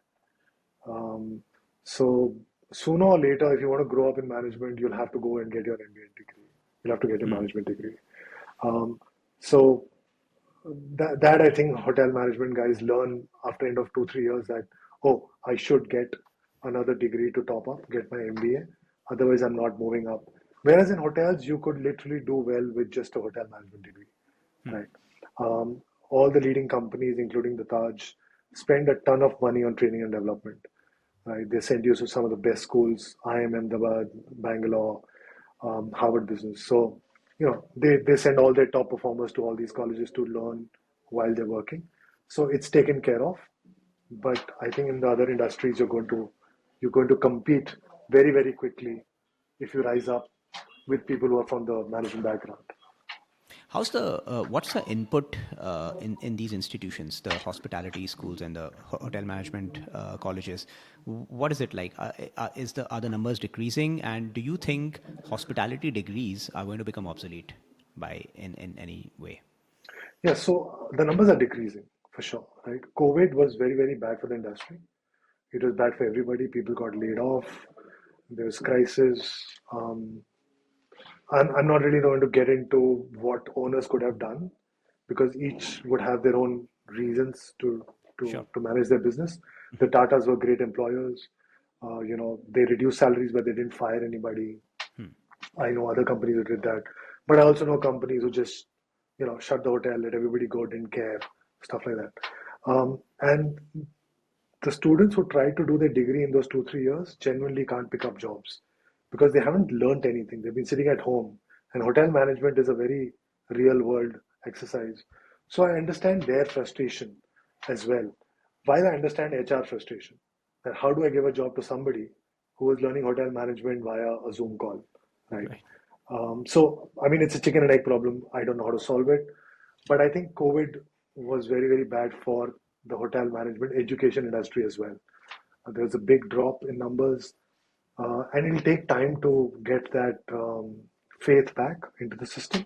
So sooner or later, if you want to grow up in management, you'll have to go and get your MBA degree. You'll have to get your Hmm. management degree. Um, so that I think hotel management guys learn after end of 2 3 years that, oh, I should get another degree to top up, get my MBA. Otherwise, I'm not moving up. Whereas in hotels, you could literally do well with just a hotel management degree, right? All the leading companies, including the Taj, spend a ton of money on training and development. Right? They send you to some of the best schools, IIM Ahmedabad, Bangalore, Harvard Business. So, they send all their top performers to all these colleges to learn while they're working. So it's taken care of. But I think in the other industries, you're going to compete very, very quickly if you rise up with people who are from the management background. How's the what's the input in these institutions, the hospitality schools and the hotel management colleges? What is it like? Are the numbers decreasing? And do you think hospitality degrees are going to become obsolete by in any way? Yeah, so the numbers are decreasing for sure, right? COVID was very, very bad for the industry. It was bad for everybody. People got laid off. There was crisis. I'm not really going to get into what owners could have done because each would have their own reasons to Sure. to manage their business. The Tatas were great employers. They reduced salaries, but they didn't fire anybody. I know other companies who did that, but I also know companies who just, shut the hotel, let everybody go, didn't care, stuff like that. And the students who try to do their degree in those 2 3 years genuinely can't pick up jobs because they haven't learned anything. They've been sitting at home, and hotel management is a very real world exercise. So I understand their frustration as well. While I understand HR frustration, that how do I give a job to somebody who is learning hotel management via a Zoom call, right? Right. So, I mean, it's a chicken and egg problem. I don't know how to solve it. But I think COVID was very, very bad for the hotel management education industry as well. There was a big drop in numbers, and it'll take time to get that faith back into the system,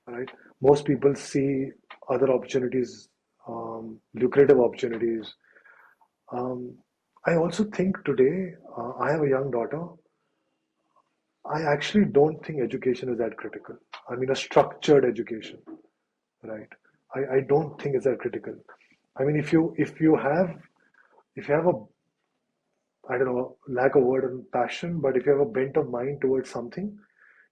right? Most people see other opportunities, lucrative opportunities. Um, I also think today, I have a young daughter. I actually don't think education is that critical. I mean, a structured education, right? I don't think it's that critical. I mean, if you have a, I don't know, lack of word and passion, but if you have a bent of mind towards something,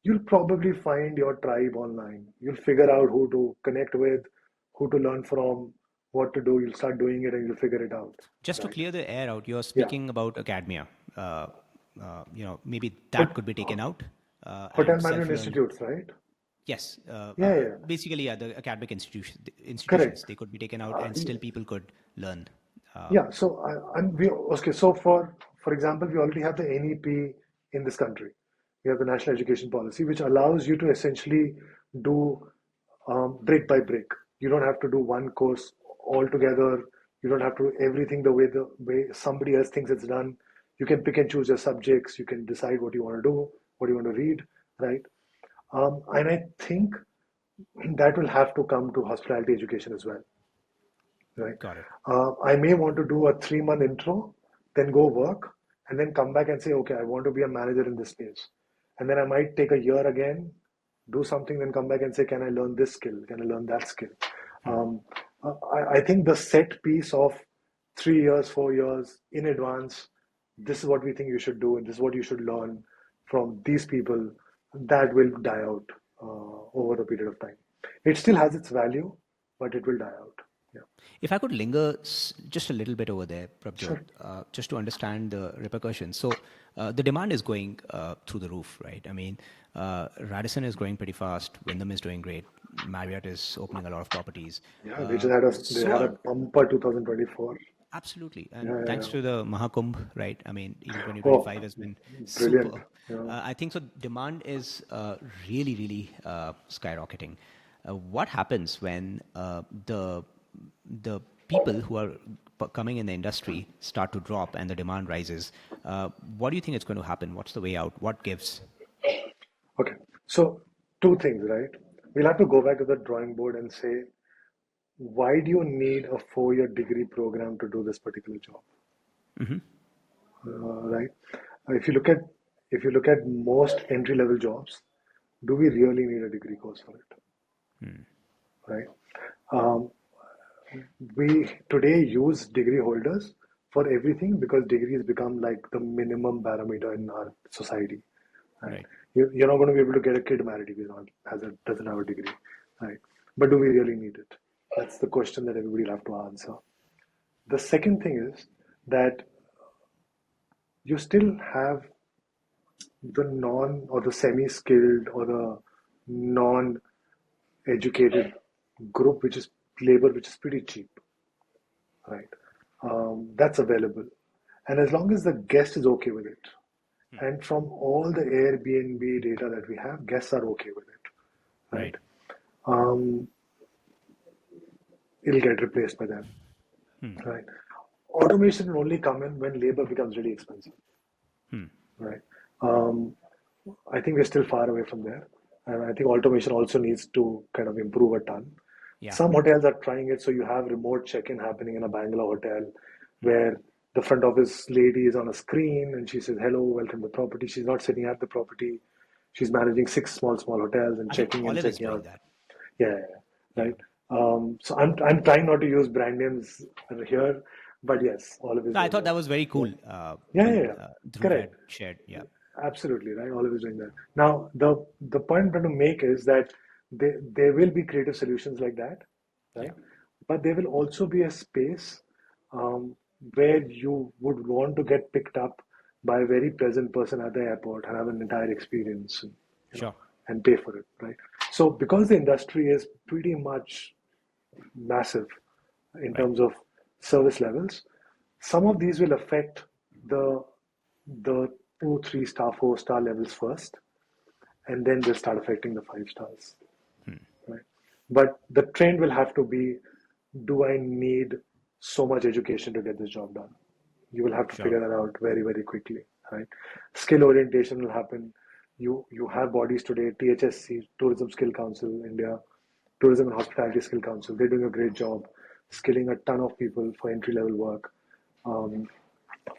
you'll probably find your tribe online. You'll figure out who to connect with, who to learn from, what to do. You'll start doing it and you'll figure it out, Just to right? clear the air out, you're Yeah. speaking about academia. Maybe But that could be taken out hotel and management self-learning. institutes, right? Yes, Yeah, yeah, yeah. basically, yeah, the academic institutions Correct. they could be taken out, and still people could learn. Uh, Yeah, so okay. So for example, we already have the NEP in this country. We have the National Education Policy, which allows you to essentially do brick by brick. You don't have to do one course altogether. You don't have to do everything the way somebody else thinks it's done. You can pick and choose your subjects. You can decide what you want to do, what you want to read, right? And I think that will have to come to hospitality education as well, right? got it. I may want to do a 3 month intro, then go work, and then come back and say, okay, I want to be a manager in this space. And then I might take a year again, do something, then come back and say, can I learn this skill? Can I learn that skill? Um, I think the set piece of 3 years, 4 years in advance, this is what we think you should do, and this is what you should learn from these people, that will die out over a period of time. It still has its value, but it will die out. Yeah. If I could linger just a little bit over there, Prabhjot, Sure. just to understand the repercussions. So the demand is going through the roof, right? I mean, Radisson is growing pretty fast. Wyndham is doing great. Marriott is opening a lot of properties. Yeah, they had a So bumper 2024. absolutely, Yeah, and yeah, thanks yeah. to the Mahakumbh, right? I mean, even Oh, 2025 has been brilliant. super. Yeah. I think so. Demand is really, really skyrocketing. What happens when the people who are coming in the industry start to drop and the demand rises? What do you think is going to happen? What's the way out? What gives? Okay. So two things, right? We'll have to go back to the drawing board and say, why do you need a 4 year degree program to do this particular job? right? If you look at most entry level jobs, do we really need a degree course for it, right? Um, we today use degree holders for everything because degrees become like the minimum parameter in our society, right? Right. You're not going to be able to get a kid married if he doesn't have a degree, right? But do we really need it? That's the question that everybody will have to answer. The second thing is that you still have the non or the semi-skilled or the non-educated group, which is labor, which is pretty cheap, right? That's available, and as long as the guest is okay with it, and from all the Airbnb data that we have, guests are okay with it, right? Right. Um, it'll get replaced by them, right? Automation will only come in when labor becomes really expensive, right? Um, I think we're still far away from there. And I think automation also needs to kind of improve a ton. Yeah. Some hotels are trying it, so you have remote check-in happening in a Bangalore hotel where the front office lady is on a screen and she says, "Hello, welcome to the property." She's not sitting at the property. She's managing six small hotels and I think checking in, Olive is checking doing out. that. Yeah, Yeah. right. So I'm trying not to use brand names here, but yes, Olive is No, I doing thought that. that was very Yeah, cool yeah, yeah, when yeah. Dhruv had Correct. shared. Yeah. Absolutely, right? Olive is doing that. Now, the point I'm trying to make is that there will be creative solutions like that, Yeah. right? But there will also be a space um, where you would want to get picked up by a very present person at the airport and have an entire experience, you know, Sure. and pay for it, right? So, because the industry is pretty much massive in Right. terms of service levels. Some of these will affect the the 2, 3 star, 4 star levels first, and then they'll start affecting the 5 stars. Right? But the trend will have to be: do I need so much education to get this job done? You will have to Sure. figure that out very quickly, right? Skill orientation will happen. You have bodies today, THSC, Tourism Skill Council India, Tourism and Hospitality Skill Council. They're doing a great job skilling a ton of people for entry level work, um,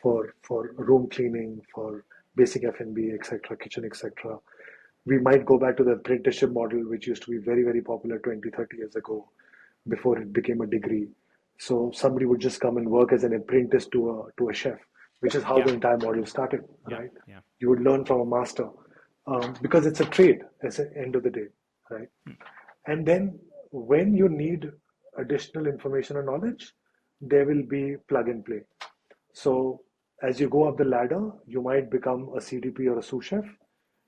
for room cleaning, for basic F&B, etc., kitchen, etc. We might go back to the apprenticeship model, which used to be very popular 20, 30 years ago, before it became a degree. So somebody would just come and work as an apprentice to a chef, which is how Yeah. the entire model started, Yeah. right? Yeah. You would learn from a master because it's a trade at the end of the day, right? And then when you need additional information or knowledge, there will be plug and play. So as you go up the ladder, you might become a CDP or a sous chef.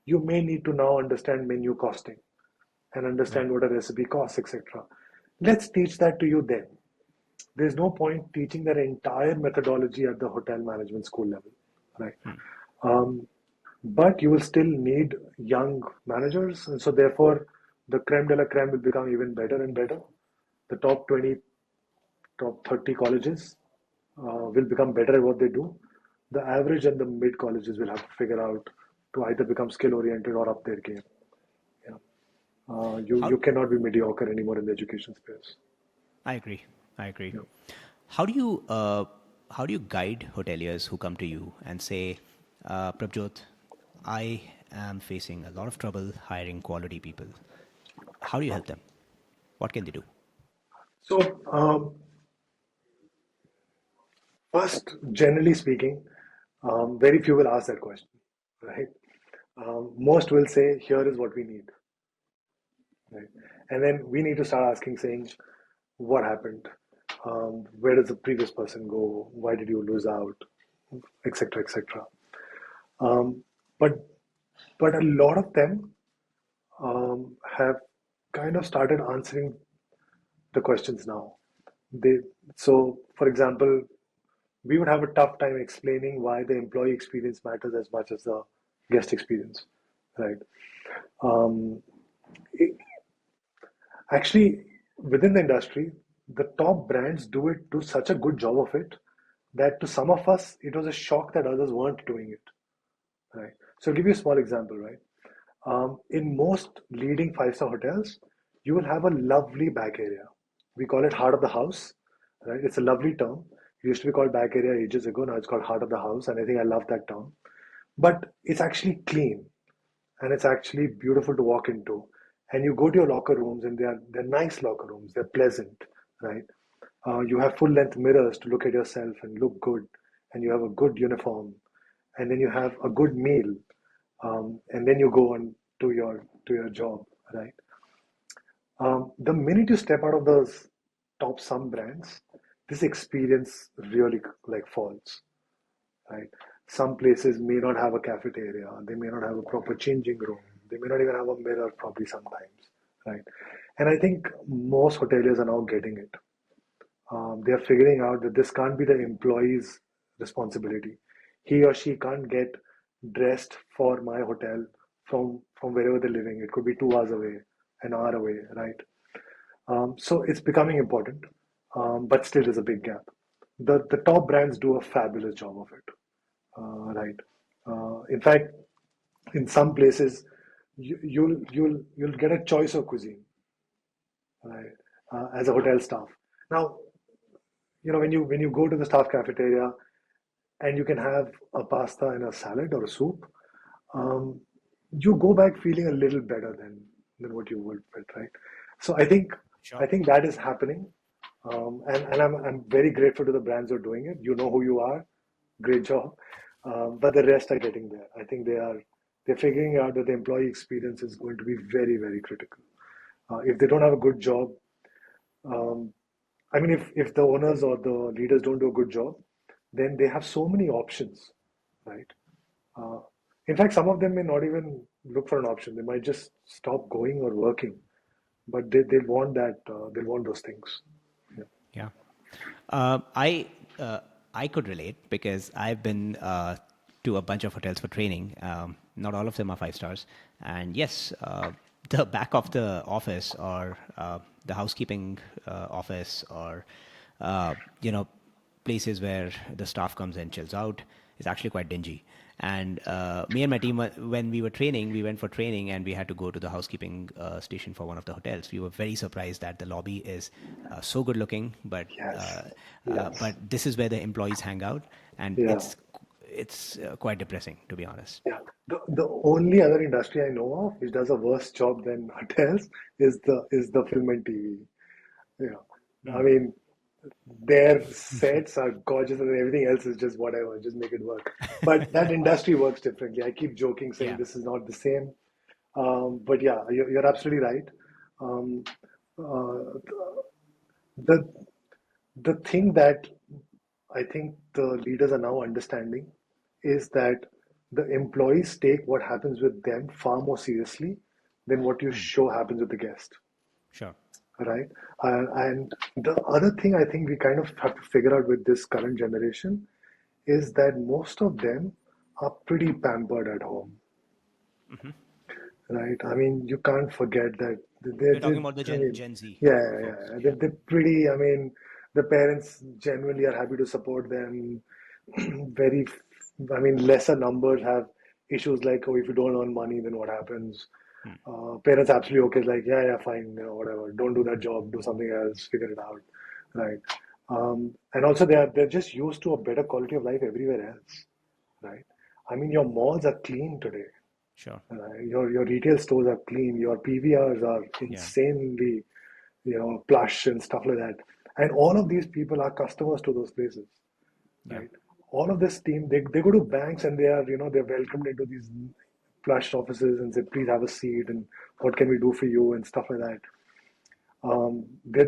You may need to now understand menu costing and Right. understand what a recipe costs, etc. Let's teach that to you then. There's no point teaching that entire methodology at the hotel management school level, right? Um, but you will still need young managers, and so therefore the creme de la creme will become even better and better. The top 20, top 30 colleges will become better at what they do. The average and the mid colleges will have to figure out to either become skill oriented or up their game. Yeah. You How cannot be mediocre anymore in the education space. I agree. I agree. Yeah. How do you uh, how do you guide hoteliers who come to you and say, Prabhjot, I am facing a lot of trouble hiring quality people. How do you help them? What can they do? So, first, generally speaking, very few will ask that question, right? Most will say, "Here is what we need," right? And then we need to start asking, saying, "What happened? Where does the previous person go? Why did you lose out?" Etc. Etc. Um, but but a lot of them have kind of started answering the questions now. They so, for example, we would have a tough time explaining why the employee experience matters as much as the guest experience, right? Um, it- Actually, within the industry, the top brands do such a good job of it that to some of us it was a shock that others weren't doing it, right? So, I'll give you a small example, right? In most leading five-star hotels, you will have a lovely back area. We call it heart of the house, right? It's a lovely term. It used to be called back area ages ago. Now it's called heart of the house, and I think I love that town. But it's actually clean and it's actually beautiful to walk into. And you go to your locker rooms, and they're nice locker rooms. They're pleasant, right? You have full length mirrors to look at yourself and look good, and you have a good uniform, and then you have a good meal, and then you go on to your job, right? The minute you step out of those top some brands, this experience really like falls, right? Some places may not have a cafeteria, they may not have a proper changing room, they may not even have a mirror probably sometimes, right? And I think most hoteliers are now getting it. They are figuring out that this can't be the employee's responsibility. He or she can't get dressed for my hotel from wherever they're living. It could be 2 hours away, an hour away, right? So it's becoming important, but still there's a big gap. The top brands do a fabulous job of it, right? In fact, in some places, you'll get a choice of cuisine, right? As a hotel staff. Now, when you go to the staff cafeteria and you can have a pasta and a salad or a soup, um, you go back feeling a little better than what you would felt, right? So I Sure. think that is happening, and I'm very grateful to the brands who are doing it. You know who you are, great job, but the rest are getting there. I think they're figuring out that the employee experience is going to be very very critical. If they don't have a good job, um, I mean, if the owners or the leaders don't do a good job, then they have so many options, right? Uh, in fact, some of them may not even look for an option. They might just stop going or working, but they'll want they'll want those things. Yeah. Yeah. Uh, I uh, I could relate because I've been to a bunch of hotels for training. Not all of them are 5 stars, and yes, the back of the office or the housekeeping office or you know places where the staff comes and chills out is actually quite dingy. And me and my team, when we were training, we went for training and we had to go to the housekeeping station for one of the hotels. We were very surprised that the lobby is so good looking, Yes. Yes. but this is where the employees hang out, and Yeah. it's quite depressing, to be honest. Yeah. The only other industry I know of which does a worse job than hotels is the film and TV. Yeah. I mean, their sets are gorgeous and everything else is just whatever, just make it work. But that industry works differently. I keep joking saying Yeah, this is not the same. But yeah, you're absolutely right. Um, uh, the the thing that I think the leaders are now understanding is that the employees take what happens with them far more seriously than what you show happens with the guest, sure. right? And the other thing I think we kind of have to figure out with this current generation is that most of them are pretty pampered at home, right? I mean, you can't forget that You're talking about the I mean, Gen Z yeah, folks. they're, Yeah, they're pretty, I mean, the parents genuinely are happy to support them. Very, I mean, lesser numbers have issues like, oh, if you don't earn money, then what happens? Parents absolutely okay, like, yeah, fine, whatever, don't do that job, do something else, figure it out, right? And also they're just used to a better quality of life everywhere else, right? I mean, your malls are clean today. sure. Your retail stores are clean. Your PVRs are Yeah, insanely, plush and stuff like that. And all of these people are customers to those places, yeah. right? All of this team, they go to banks and they're welcomed into these plush offices and say, please have a seat and what can we do for you and stuff like that.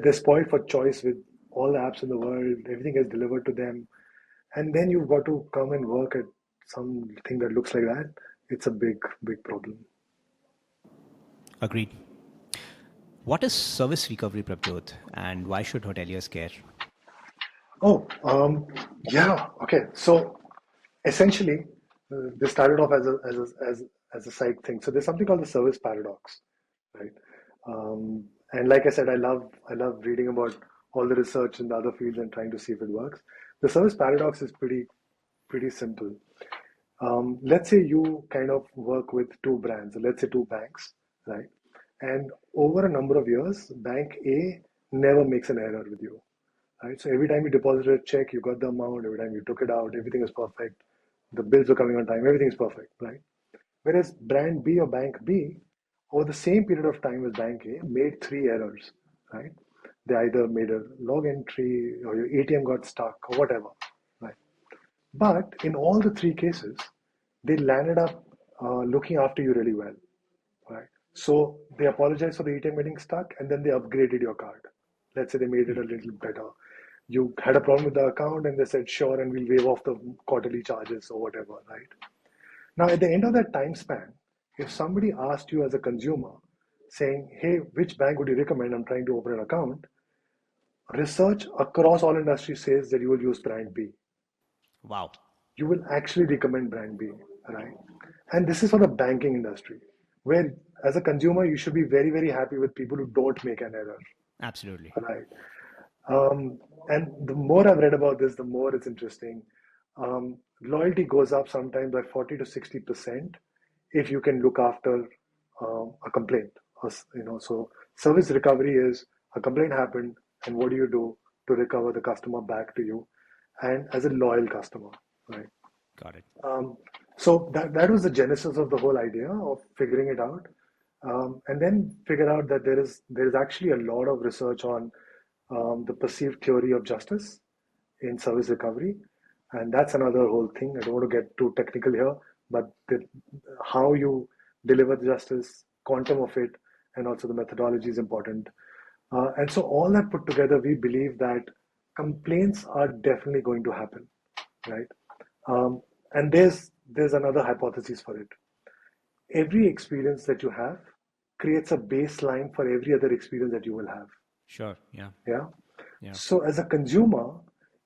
They're spoiled for choice with all the apps in the world. Everything is delivered to them, and then you've got to come and work at something that looks like that. It's a big problem. Agreed. What is service recovery, Prabjot, and why should hoteliers care? Oh, yeah. Okay. So essentially, this started off as a side thing. So there's something called the service paradox, right? And like I said, I love reading about all the research in the other fields and trying to see if it works. The service paradox is pretty simple. Let's say you kind of work with two brands, let's say two banks, right? And over a number of years, bank A never makes an error with you, right? So every time you deposited a check, you got the amount. Every time you took it out, everything is perfect. The bills were coming on time. Everything is perfect, right? Whereas brand B or bank B, over the same period of time as bank A, made three errors, right? They either made a log entry or your ATM got stuck or whatever, right? But in all the three cases, they landed up looking after you really well, right? So they apologized for the ATM getting stuck and then they upgraded your card. Let's say they made it a little better. You had a problem with the account and they said, sure, and we'll waive off the quarterly charges or whatever, right? Now, at the end of that time span, if somebody asked you as a consumer, saying, hey, which bank would you recommend? I'm trying to open an account. Research across all industries says that you will use brand B. Wow. You will actually recommend brand B, right? And this is for the banking industry, where as a consumer, you should be very, very happy with people who don't make an error, Absolutely. right? And the more I've read about this, the more it's interesting. Loyalty goes up sometimes by 40 to 60% if you can look after a complaint. So service recovery is a complaint happened, and what do you do to recover the customer back to you, and as a loyal customer, right? Got it. So that was the genesis of the whole idea of figuring it out, and then figure out that there is actually a lot of research on the perceived theory of justice in service recovery, and that's another whole thing. I don't want to get too technical here, but how you deliver the justice, quantum of it, and also the methodology is important. And so all that put together, we believe that complaints are definitely going to happen, right? And there's another hypothesis for it. Every experience that you have creates a baseline for every other experience that you will have. Sure. Yeah. Yeah. Yeah. So as a consumer,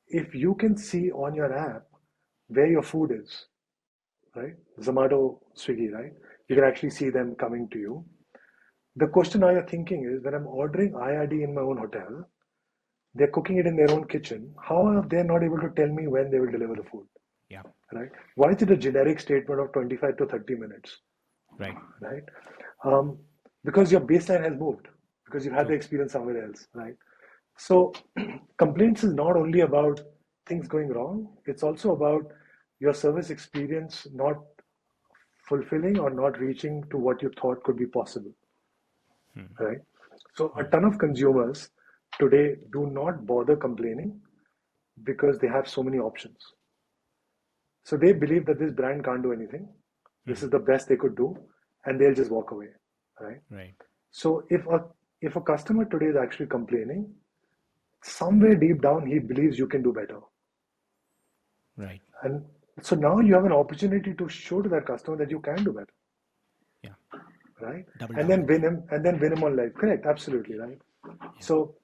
if you can see on your app where your food is, right? Zomato, Swiggy, right? You Yeah. can actually see them coming to you. The question now you're thinking is when I'm ordering IRD in my own hotel, they're cooking it in their own kitchen. How are they not able to tell me when they will deliver the food? Yeah. Right? Why is it a generic statement of 25 to 30 minutes? Right. Right? Um, because your baseline has moved, because you've had the True. experience somewhere else, right? So, complaints is not only about things going wrong, it's also about your service experience not fulfilling or not reaching to what you thought could be possible, right? So, a ton of consumers today do not bother complaining because they have so many options. So, they believe that this brand can't do anything. This is the best they could do, and they'll just walk away, right? Right. So, if a customer today is actually complaining, somewhere deep down he believes you can do better. Right. And so now you have an opportunity to show to that customer that you can do better, Yeah. right? Double And down then on that. win him on life. Correct, absolutely, right? Yeah. So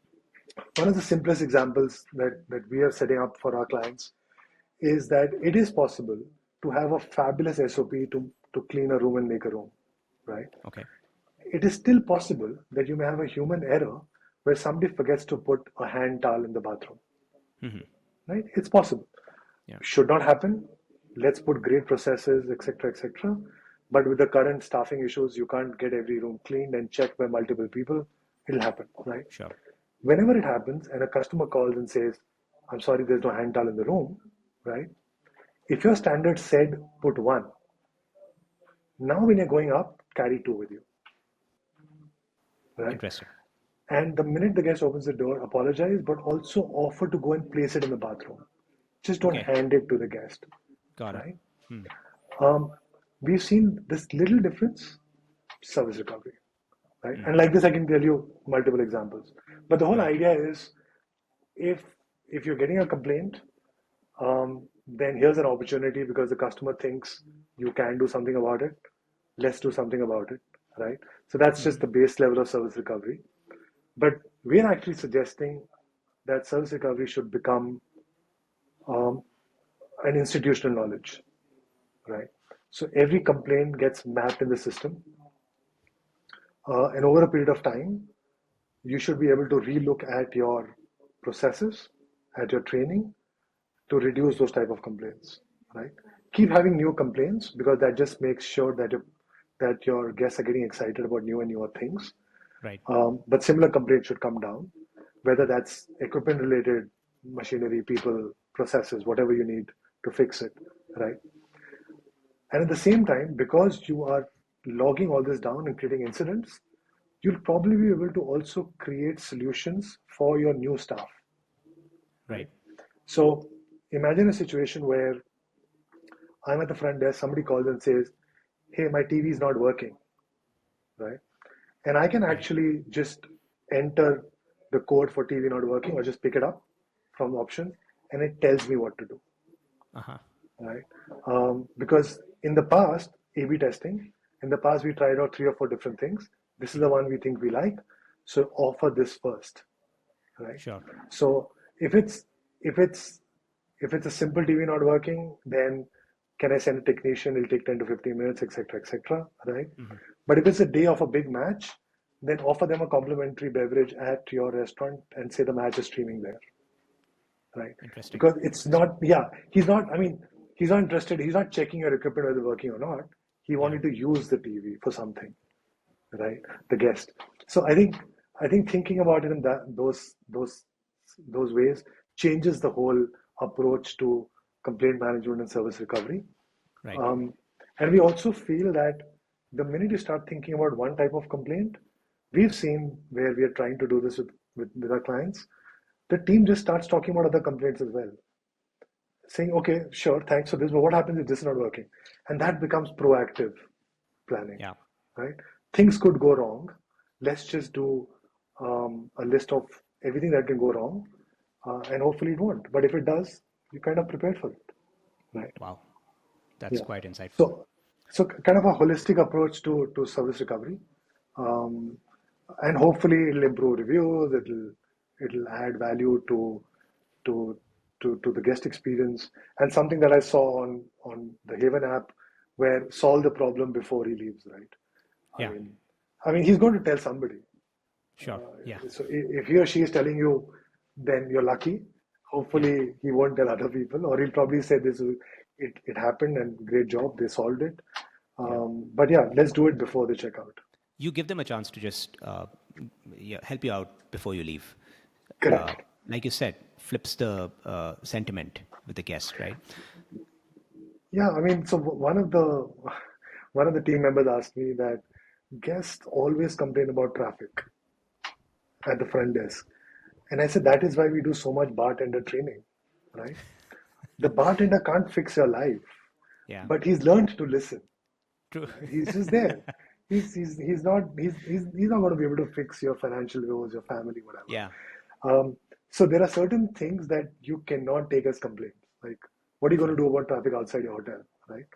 one of the simplest examples that we are setting up for our clients is that it is possible to have a fabulous SOP to clean a room and make a room, right? Okay. It is still possible that you may have a human error where somebody forgets to put a hand towel in the bathroom, right? It's possible. Yeah. Should not happen. Let's put great processes, etc., etc. But with the current staffing issues, you can't get every room cleaned and checked by multiple people. It'll happen, right? Sure. Whenever it happens and a customer calls and says, I'm sorry, there's no hand towel in the room, right? If your standard said put one, now when you're going up, carry two with you, right? Interesting. And the minute the guest opens the door, apologize, but also offer to go and place it in the bathroom. Just don't Okay. hand it to the guest, Got it. right? We've seen this little difference, service recovery, right? And like this, I can tell you multiple examples. But the whole Right. idea is, if you're getting a complaint, then here's an opportunity because the customer thinks you can do something about it. Let's do something about it, right? So that's just the base level of service recovery. But we're actually suggesting that service recovery should become um, an institutional knowledge, right? So every complaint gets mapped in the system, and over a period of time, you should be able to relook at your processes, at your training, to reduce those type of complaints, right? Keep having new complaints because that just makes sure that your guests are getting excited about new and newer things. Right. But similar complaints should come down, whether that's equipment related, machinery, people, processes, whatever you need to fix it, right? And at the same time, because you are logging all this down and creating incidents, you'll probably be able to also create solutions for your new staff, right? Right. So imagine a situation where I'm at the front desk, somebody calls and says, hey, my TV is not working, right? And I can Right. actually just enter the code for TV not working or just pick it up from options and it tells me what to do, Uh-huh. right? Because in the past, A/B testing, in the past we tried out 3 or 4 different things. This is the one we think we like, so offer this first, right? Sure. So if it's if it's if it's a simple TV not working, then can I send a technician? It'll take 10 to 15 minutes, etc., etc., right? Hmm. But if it's a day of a big match, then offer them a complimentary beverage at your restaurant and say the match is streaming there, right? Interesting. Because it's Interesting. not, yeah, he's not, I mean, he's not interested, he's not checking your equipment whether it's working or not. He Yeah. wanted to use the TV for something, right? The guest. So I think thinking about it in those ways changes the whole approach to complaint management and service recovery. Right. Um, and we also feel that the minute you start thinking about one type of complaint, we've seen where we are trying to do this with our clients, the team just starts talking about other complaints as well, saying, okay, sure, thanks for this, but what happens if this is not working? And that becomes proactive planning, Yeah. right? Things could go wrong. Let's just do a list of everything that can go wrong, and hopefully it won't. But if it does, you kind of prepared for it, right? Wow. That's Yeah. quite insightful. So kind of a holistic approach to service recovery, um, and hopefully it'll improve reviews. It'll add value to to the guest experience, and something that I saw on the Haven app, where solve the problem before he leaves. Right. I Yeah. mean, I mean he's going to tell somebody. Sure. Yeah. So if he or she is telling you, then you're lucky. Yeah. Hopefully he won't tell other people, or he'll probably say it happened and great job, they solved it. Yeah. But yeah, let's do it before they check out. You give them a chance to just yeah, help you out before you leave. Uh, Correct. like you said, flips the sentiment with the guest, right? Yeah, I mean, so one of the team members asked me that guests always complain about traffic at the front desk, and I said that is why we do so much bartender training, right? The bartender can't fix your life, Yeah. but he's learned to listen. True. Right? He's just there. He's not going to be able to fix your financial woes, your family, whatever. Yeah. So there are certain things that you cannot take as complaints. Like, what are you going Sure. to do about traffic outside your hotel, right?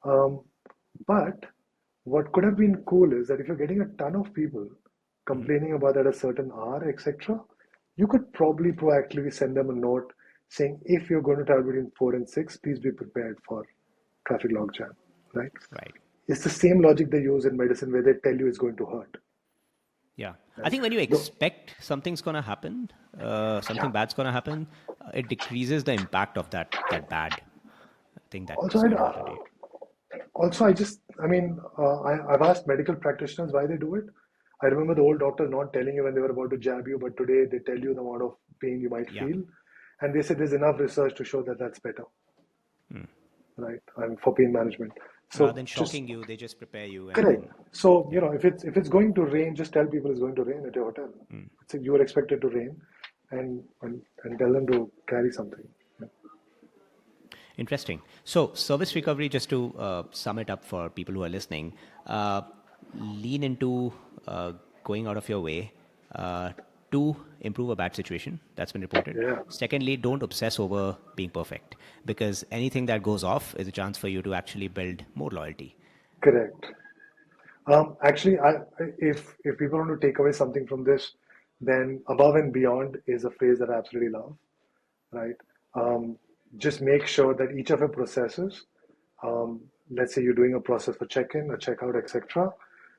Um, but what could have been cool is that if you're getting a ton of people Hmm. complaining about at a certain hour, etc., you could probably proactively send them a note saying, if you're going to travel between 4 and 6, please be prepared for traffic log jam, right? Right. It's the same logic they use in medicine where they tell you it's going to hurt, Yeah. I right? think when you The, expect something's going to happen, yeah. something bad's going to happen, it decreases the impact of that bad thing that Also, is going to happen to you. I mean, I've asked medical practitioners why they do it. I remember the old doctors not telling you when they were about to jab you, but today they tell you the amount of pain you might Yeah. feel. And they say there's enough research to show that that's better, right? And for pain management. Rather So than just shocking you, they just prepare you and correct. then, So, yeah. if it's going to rain, just tell people it's going to rain at your hotel. So you are expected to rain and tell them to carry something. Yeah. Interesting. So, service recovery, just to sum it up for people who are listening, uh, lean into going out of your way uh, to improve a bad situation that's been reported. Yeah. Secondly, don't obsess over being perfect because anything that goes off is a chance for you to actually build more loyalty. Correct. Actually, if people want to take away something from this, then above and beyond is a phrase that I absolutely love, right? Um, just make sure that each of your processes, um, let's say you're doing a process for check-in, a checkout, etc.,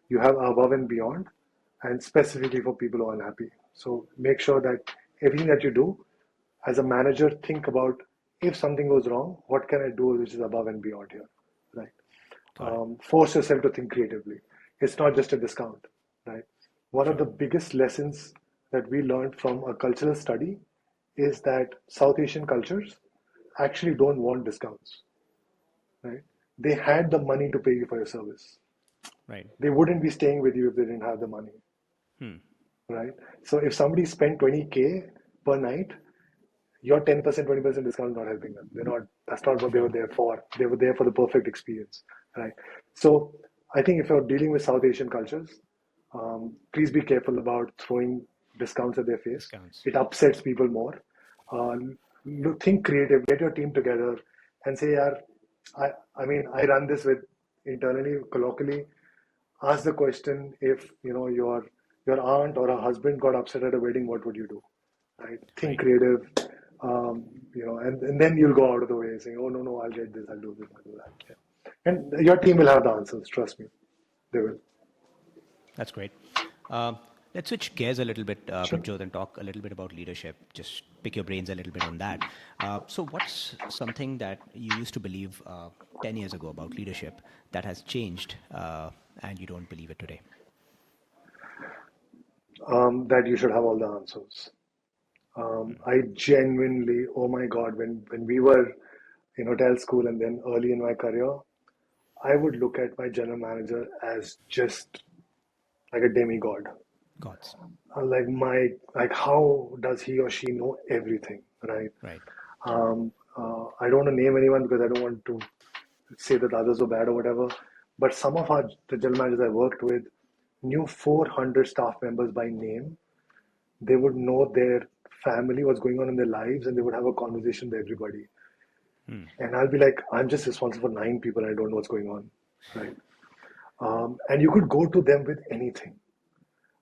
you have above and beyond, and specifically for people who are unhappy. So make sure that everything that you do, as a manager, think about if something goes wrong, what can I do which is above and beyond here, right? Got it. Force yourself to think creatively. It's not just a discount, right? One of Sure. the biggest lessons that we learned from a cultural study is that South Asian cultures actually don't want discounts, right? They had the money to pay you for your service. Right. They wouldn't be staying with you if they didn't have the money, Hmm. right? So if somebody spent 20K per night, your 10%, 20% discount is not helping them. They're not, that's not what they were Sure. there for. They were there for the perfect experience, right? So I think if you're dealing with South Asian cultures, please be careful about throwing discounts at their face. Discounts. It upsets people more. Uh, think creative, get your team together and say, yeah, I mean, I run this with internally, colloquially, ask the question if, your aunt or a husband got upset at a wedding, what would you do? Right? Think Right. creative, and then you'll go out of the way saying, oh, no, no, I'll get this, I'll do this, I'll do that. Yeah. And your team will have the answers, trust me. They will. That's great. Uh, let's switch gears a little bit, Sure. Prabhjot, and talk a little bit about leadership. Just pick your brains a little bit on that. So, what's something that you used to believe 10 years ago about leadership that has changed and you don't believe it today? That you should have all the answers. I genuinely, oh my God, when we were in hotel school and then early in my career, I would look at my general manager as just like a demigod. Gods. Like how does he or she know everything, right? Right. I don't want to name anyone because I don't want to say that others were bad or whatever. But some of the general managers I worked with knew 400 staff members by name. They would know their family, what's going on in their lives, and they would have a conversation with everybody. And I'll be like, I'm just responsible for 9 people. I don't know what's going on, right? And you could go to them with anything.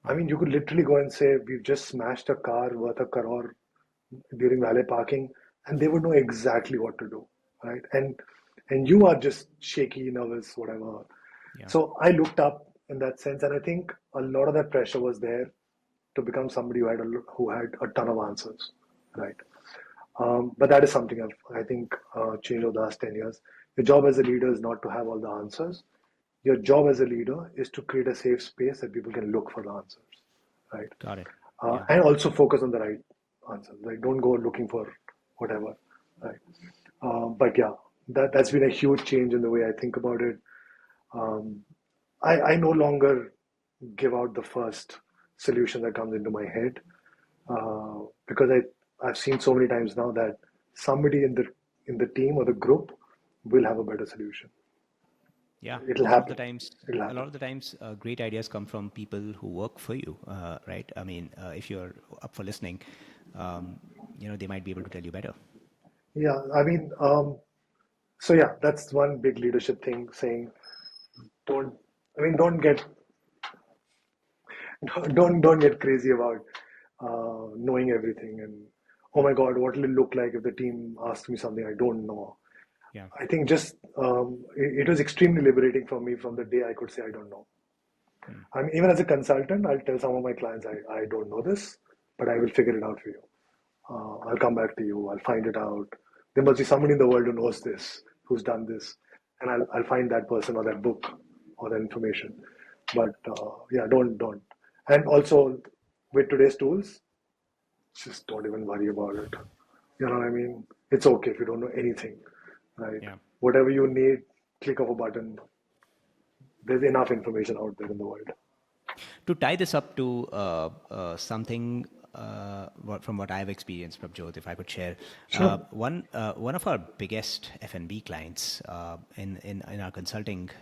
I Right. mean, you could literally go and say, we've just smashed a car worth a crore during valet parking, and they would know exactly what to do, right? And you are just shaky, nervous, whatever. Yeah. So I looked up in that sense, and I think a lot of that pressure was there to become somebody who had a ton of answers, right? But that is something I think changed over the last 10 years. Your job as a leader is not to have all the answers. Your job as a leader is to create a safe space that people can look for the answers, right? Got it. Yeah. And also focus on the right answers. Like don't go looking for whatever, right? But yeah, that's been a huge change in the way I think about it. Um, I no longer give out the first solution that comes into my head because I've seen so many times now that somebody in the team or the group will have a better solution. Yeah, It'll a lot of the happen. times, It'll happen. great ideas come from people who work for you, right? I mean, if you're up for listening, um, they might be able to tell you better. Yeah, I mean, so yeah, that's one big leadership thing. Saying don't, I mean, don't get crazy about knowing everything and oh my God, what will it look like if the team asks me something I don't know? Yeah, I think just it was extremely liberating for me from the day I could say I don't know. I mean, even as a consultant, I'll tell some of my clients I don't know this, but I will figure it out for you. I'll come back to you. I'll find it out. There must be somebody in the world who knows this, who's done this, and I'll find that person or that book or that information. But yeah, don't. And also, with today's tools, just don't even worry about it. You know what I mean? It's okay if you don't know anything, right? yeah. Whatever you need, click of a button. There's enough information out there in the world. To tie this up to something from what I've experienced, Prabhjot, if I could share, Sure. one of our biggest F&B clients in our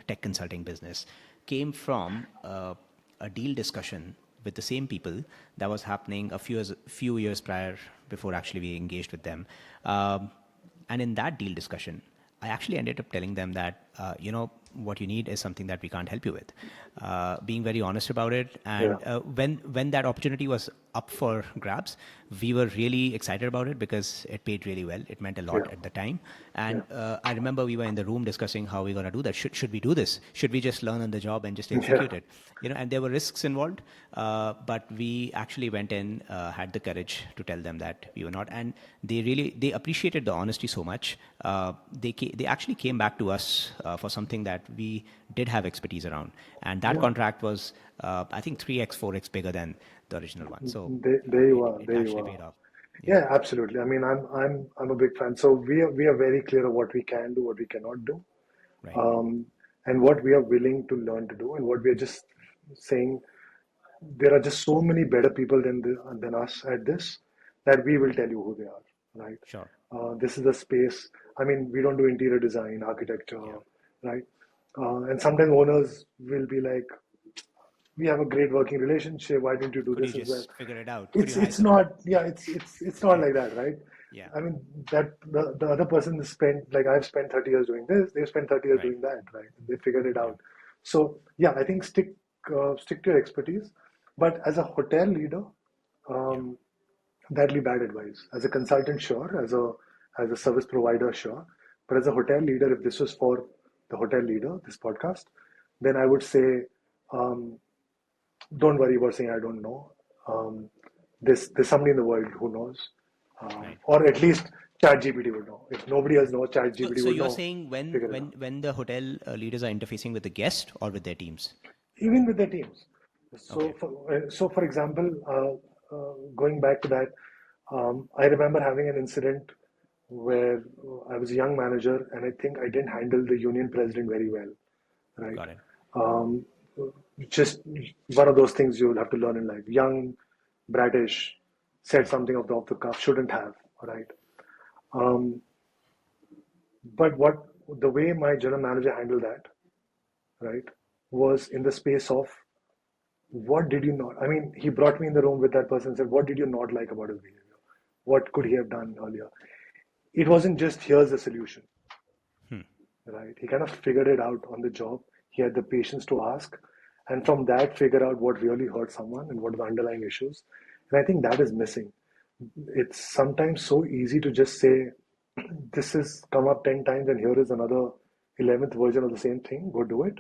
tech consulting business came from a deal discussion with the same people that was happening a few years prior before actually we engaged with them. And in that deal discussion, I actually ended up telling them that, what you need is something that we can't help you with. Being very honest about it. Yeah. And when that opportunity was up for grabs, we were really excited about it because it paid really well. It meant a lot Yeah. at the time. Yeah. And I remember we were in the room discussing how we're going to do that. Should we do this? Should we just learn on the job and just Yeah. execute it? And there were risks involved, but we actually went in, had the courage to tell them that we were not, and they appreciated the honesty so much. They actually came back to us for something that we did have expertise around, and that Yeah. contract was I think 3x 4x bigger than the original one. So There you are. it There you actually are. paid off. Yeah. Yeah, absolutely. I mean, I'm a big fan. So we are very clear of what we can do, what we cannot do, Right. um, and what we are willing to learn to do, and what we are just saying. There are just so many better people than us at this that we will tell you who they are, right? Sure. This is the space. I mean, we don't do interior design, architecture, Yeah. right? And sometimes owners will be like, we have a great working relationship. Why don't you do Could you this as well? just figure it out? Could you hire It's someone? not, yeah, it's not like that, right? Yeah. I mean, that the other person has spent, like, I've spent 30 years doing this, they've spent 30 years Right. doing that, right? They figured it Yeah. out. So yeah, I think stick to your expertise. But as a hotel leader, Yeah. um, that'll be bad advice. As a consultant, sure. As a service provider, sure. But as a hotel leader, if this was for the hotel leader, this podcast, then I would say, um, don't worry about saying I don't know. Um, there's somebody in the world who knows, Right. or at least ChatGPT would know. If nobody else knows, So, ChatGPT so would you're know. saying Figure it out. when the hotel leaders are interfacing with the guest or with their teams? Even with their teams. Okay. So for example, going back to that, I remember having an incident where I was a young manager, and I think I didn't handle the union president very well, right? Got it. Um, just one of those things you'll have to learn in life. Young, bratish, said Yeah. something off the cuff, shouldn't have, right? Um, but what the way my general manager handled that, right, was in the space of, what did you not? I mean, he brought me in the room with that person and said, what did you not like about his behavior? What could he have done earlier? It wasn't just, here's the solution, Hmm. right? He kind of figured it out on the job. He had the patience to ask, and from that, figure out what really hurt someone and what are the underlying issues. And I think that is missing. It's sometimes so easy to just say, this has come up 10 times, and here is another 11th version of the same thing. Go do it.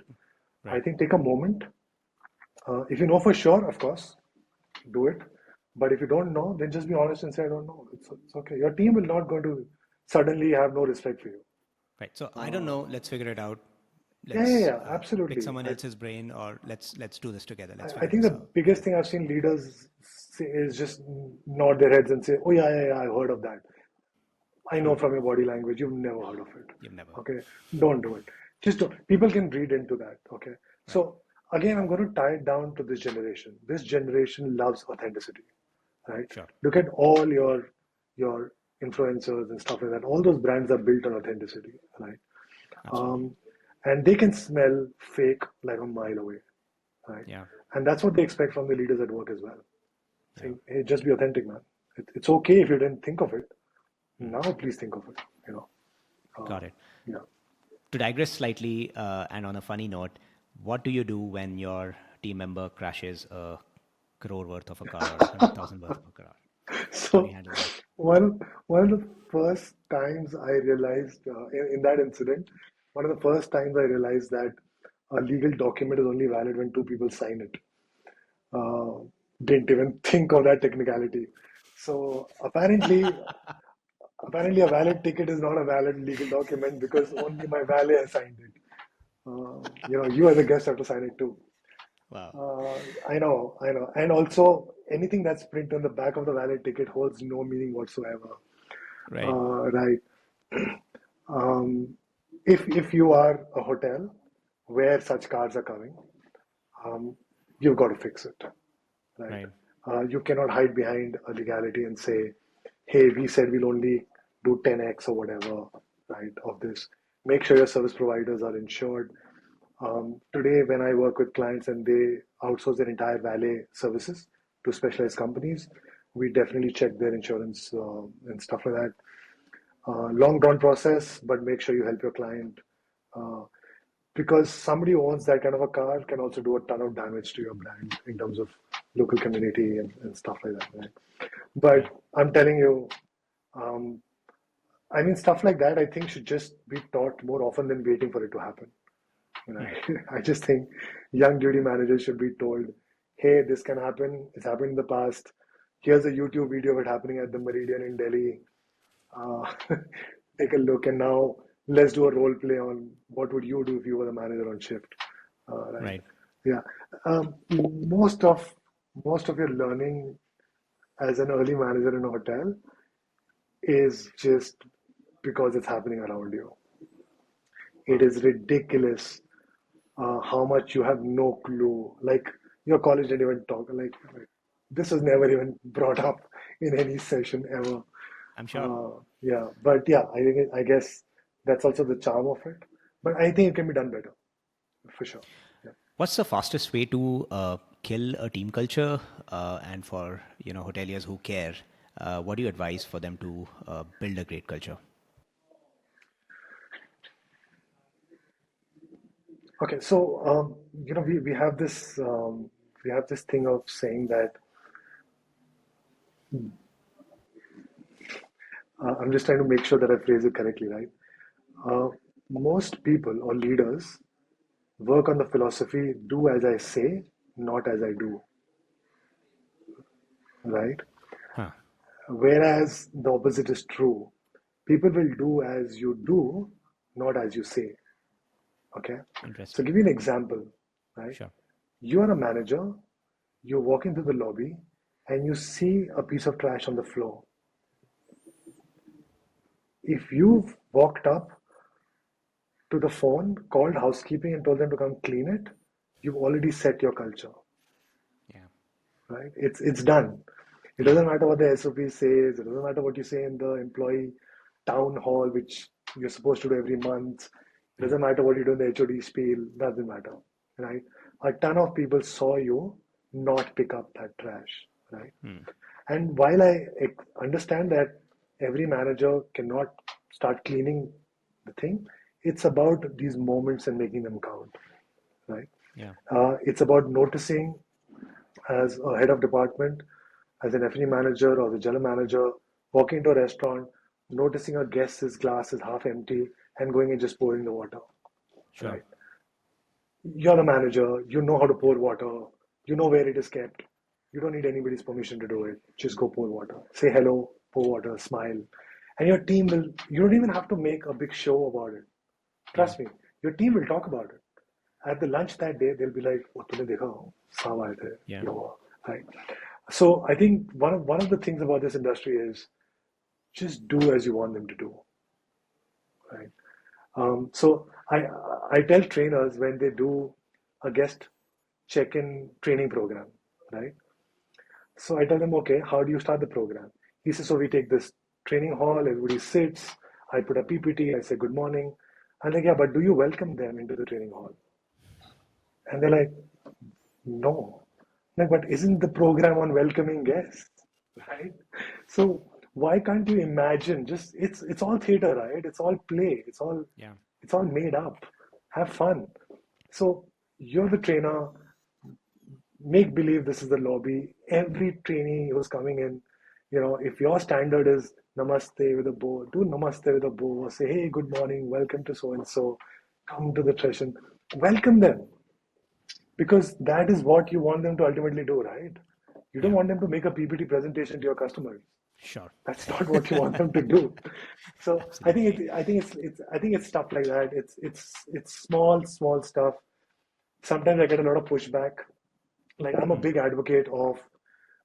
I Right. think take a moment. If you know for sure, of course, do it. But if you don't know, then just be honest and say, I don't know. It's okay. Your team will not going to suddenly have no respect for you. Right. So I don't Uh, know. Let's figure it out. yeah, yeah, Let's yeah, pick absolutely. someone else's brain, or let's do this together. Let's I figure think this the out biggest together. thing I've seen leaders say is just nod their heads and say, oh, yeah, yeah, yeah, I've heard of that. I know Hmm. from your body language, you've never heard of it. You've never. Okay, don't do it. Just don't. People can read into that. Okay, Right. so again, I'm going to tie it down to this generation. This generation loves authenticity, right? Sure. Look at all your influencers and stuff like that. All those brands are built on authenticity, right? Absolutely. Um, and they can smell fake like a mile away, right? Yeah. And that's what they expect from the leaders at work as well. Yeah. Saying, hey, just be authentic, man. It's okay if you didn't think of it. Hmm. Now, please think of it. You know, uh, Got it. yeah. To digress slightly, and on a funny note, what do you do when your team member crashes a crore worth of a car or 100,000 worth of a car? How do you So handle that? one of the first times I realized in that incident, one of the first times I realized that a legal document is only valid when two people sign it. Uh, didn't even think of that technicality. So apparently a valid ticket is not a valid legal document because only my valet has signed it. You as a guest have to sign it too. Wow. I know. And also, anything that's printed on the back of the valid ticket holds no meaning whatsoever. Right. Right. Um, if you are a hotel where such cars are coming, um, you've got to fix it, right? Right. You cannot hide behind a legality and say, "Hey, we said we'll only do 10x or whatever, right?" Of this. Make sure your service providers are insured. Today, when I work with clients and they outsource their entire valet services to specialized companies, we definitely check their insurance and stuff like that. Long drawn process, but make sure you help your client uh, because somebody who owns that kind of a car can also do a ton of damage to your brand in terms of local community and stuff like that. Right? But Right. I'm telling you, um, I mean, stuff like that I think should just be taught more often than waiting for it to happen. Hmm. Right? I just think young duty managers should be told, hey, this can happen. It's happened in the past. Here's a YouTube video of it happening at the Meridian in Delhi. Uh, take a look, and now let's do a role play on what would you do if you were the manager on shift. Right? Right. Yeah. Um, most of most of your learning as an early manager in a hotel is just because it's happening around you. It Wow. is ridiculous how much you have no clue. Like your college didn't even talk. This was never even brought up in any session ever. I'm sure. Yeah, but yeah, I guess that's also the charm of it. But I think it can be done better for sure. Yeah. What's the fastest way to kill a team culture? And for hoteliers who care, what do you advise for them to build a great culture? Okay, so we have this thing of saying that I'm just trying to make sure that I phrase it correctly, right? Uh, Most people or leaders work on the philosophy do as I say, not as I do, right? Huh. Whereas the opposite is true. People will do as you do, not as you say. Okay? So, Interesting. give you an example, right? Sure. You are a manager, you walk into the lobby, and you see a piece of trash on the floor. If you've walked up to the phone, called housekeeping, and told them to come clean it, you've already set your culture, Yeah. right? It's done. It Yeah. doesn't matter what the SOP says. It doesn't matter what you say in the employee town hall, which you're supposed to do every month. It Mm. doesn't matter what you do in the HOD spiel. Doesn't matter, right? A ton of people saw you not pick up that trash, right? Mm. And while I understand that every manager cannot start cleaning the thing, it's about these moments and making them count, right? Yeah. It's about noticing as a head of department, as an F&E manager or the general manager, walking into a restaurant, noticing a guest's glass is half empty, and going and just pouring the water, Sure. right? You're a manager, you know how to Yeah. pour water, you know where it is kept. You don't need anybody's permission to do it. Just go pour water. Say hello, pour water, smile. And your team will, you don't even have to make a big show about it. Yeah. Trust me, your team will talk about it. At the lunch that day, they'll be like, "Oh, तूने देखा साहब आए थे Yeah. ये हुआ," right? So I think one of the things about this industry is just do as you want them to do, right? So I tell trainers when they do a guest check-in training program, right? So I tell them, okay, how do you start the program? He says, so we take this training hall, everybody sits, I put a PPT, I say good morning. I'm like, yeah, but do you welcome them into the training hall? And they're like, no. Like, but isn't the program on welcoming guests, right? So why can't you imagine? Just it's all theater, right? It's all play. Yeah. It's all made up. Have fun. So you're the trainer. Make believe this is the lobby. Every trainee who's coming in, if your standard is namaste with a bow, do namaste with a bow. Or say, hey, good morning, welcome to so and so. Come to the session. Welcome them because that is what you want them to ultimately do, right? You don't Yeah. want them to make a PPT presentation to your customers. Sure. That's not what you want them to do. So Absolutely. I think it's stuff like that. It's small stuff. Sometimes I get a lot of pushback. Like I'm a Hmm. big advocate of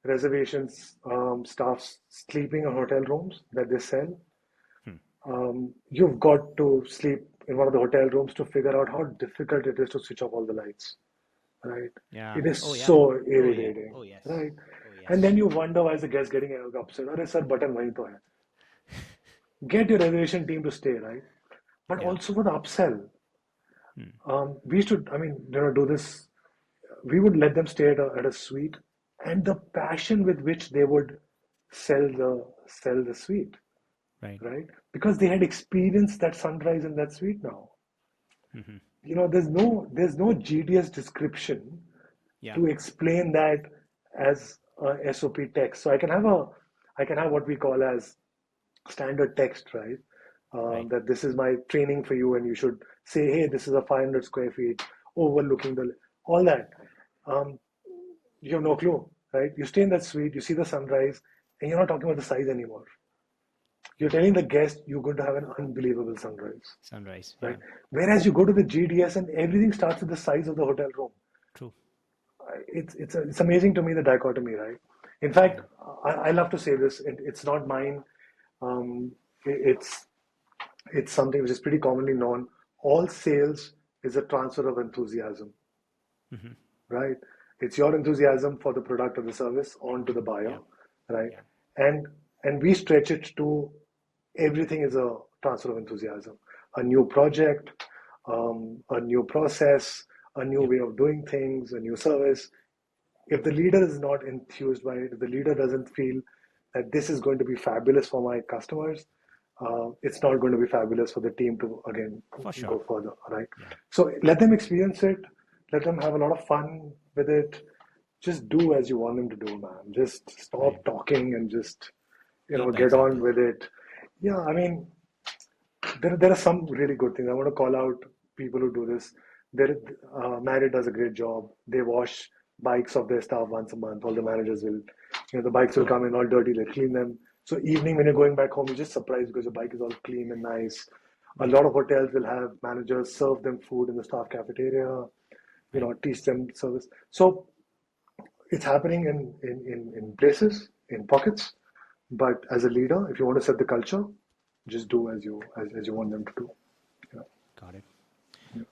reservations, staffs sleeping in hotel rooms that they sell. Hmm. You've got to sleep in one of the hotel rooms to figure out how difficult it is to switch off all the lights, right? Yeah. It is Oh yeah. so Oh yeah. irritating, Oh yes. right? Oh And yes. then you wonder why is the guest getting upset. Or sir, button wahi to hai. Get your reservation team to stay, right? But Yeah. also for the upsell, Hmm. we used to, do this. We would let them stay at a suite, and the passion with which they would sell the suite, Right. right? Because they had experienced that sunrise in that suite now. Hmm. There's no GDS description Yeah. to explain that as a SOP text. So I can have what we call as standard text, right? Right. That this is my training for you, and you should say, hey, this is a 500 square feet overlooking the all that. Um, you have no clue, right? You stay in that suite, you see the sunrise, and you're not talking about the size anymore. You're Yeah. telling the guest you're going to have an unbelievable sunrise, Sunrise. right? Yeah. Whereas you go to the GDS and everything starts with the size of the hotel room. True. It's amazing to me the dichotomy, right? In fact, I love to say this. It's not mine. Um, it's it's something which is pretty commonly known. All sales is a transfer of enthusiasm, right? It's your enthusiasm for the product or the service onto the buyer, Yeah. right? Yeah. And we stretch it to everything is a transfer of enthusiasm. A new project, a new process, a new Yep. way of doing things, a new service. If the leader is not enthused by it, if the leader doesn't feel that this is going to be fabulous for my customers, it's not going to be fabulous for the team to again For sure. go further, right? Yeah. So let them experience it, let them have a lot of fun with it. Just do as you want them to do, man. Just Right. stop talking and just Lead by get on example. with it. Yeah, I mean, there are some really good things. I want to call out people who do this. There, Marriott does a great job. They wash bikes of their staff once a month. All the managers will, the bikes will Wow. come in all dirty. They clean them. So evening when you're going back home, you're just surprised because your bike is all clean and nice. A Right. lot of hotels will have managers serve them food in the staff cafeteria. Right. Teach them service. So it's happening in places, in pockets. But as a leader, if you want to set the culture, just do as you want them to do. Yeah. Got it.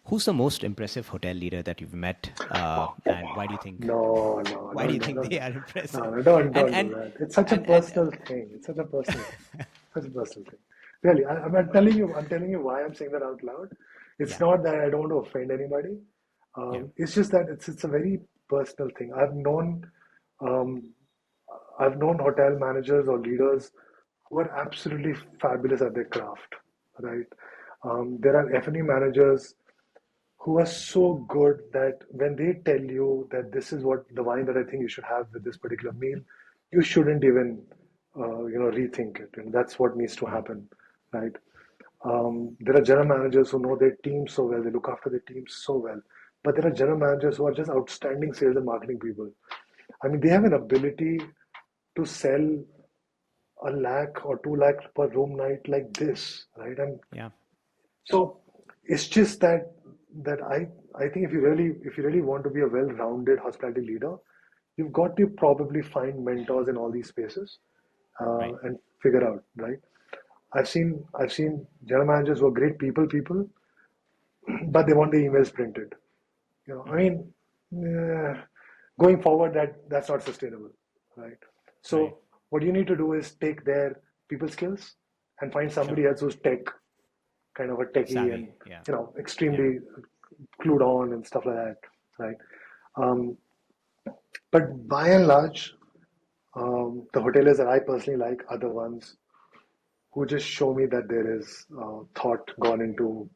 Who's the most impressive hotel leader that you've met, and why do you think No, no, why do you don't, think don't, they are no, impressive? no, don't, And don't do and that. It's such a and personal thing. It's such a personal thing. Such a personal thing. Really, I'm telling you why I'm saying that out loud. It's yeah. not that I don't want to offend anybody. Yeah. It's just that it's a very personal thing. Um, I've known hotel managers or leaders who are absolutely fabulous at their craft, right? There are F&E managers who are so good that when they tell you that this is what the wine that I think you should have with this particular meal, you shouldn't even rethink it, and that's what needs to Right. happen, right? There are general managers who know their team so well, they look after their team so well, but there are general managers who are just outstanding sales and marketing people. I mean, they have an ability to sell a lakh or 2 lakh per room night like this, right? And Yeah. so it's just that I think if you really want to be a well-rounded hospitality leader, you've got to probably find mentors in all these spaces Right. and figure out, right? I've seen general managers who are great people, but they want the emails printed. I mean, eh, going forward, that's not sustainable, right? Right. So what you need to do is take their people skills and find Sure. somebody else who's kind of a techie and Savvy. Yeah. Yeah. extremely clued on and stuff like that, right? Um, but by and large, the hoteliers that I personally like are the ones who just show me that there is thought gone into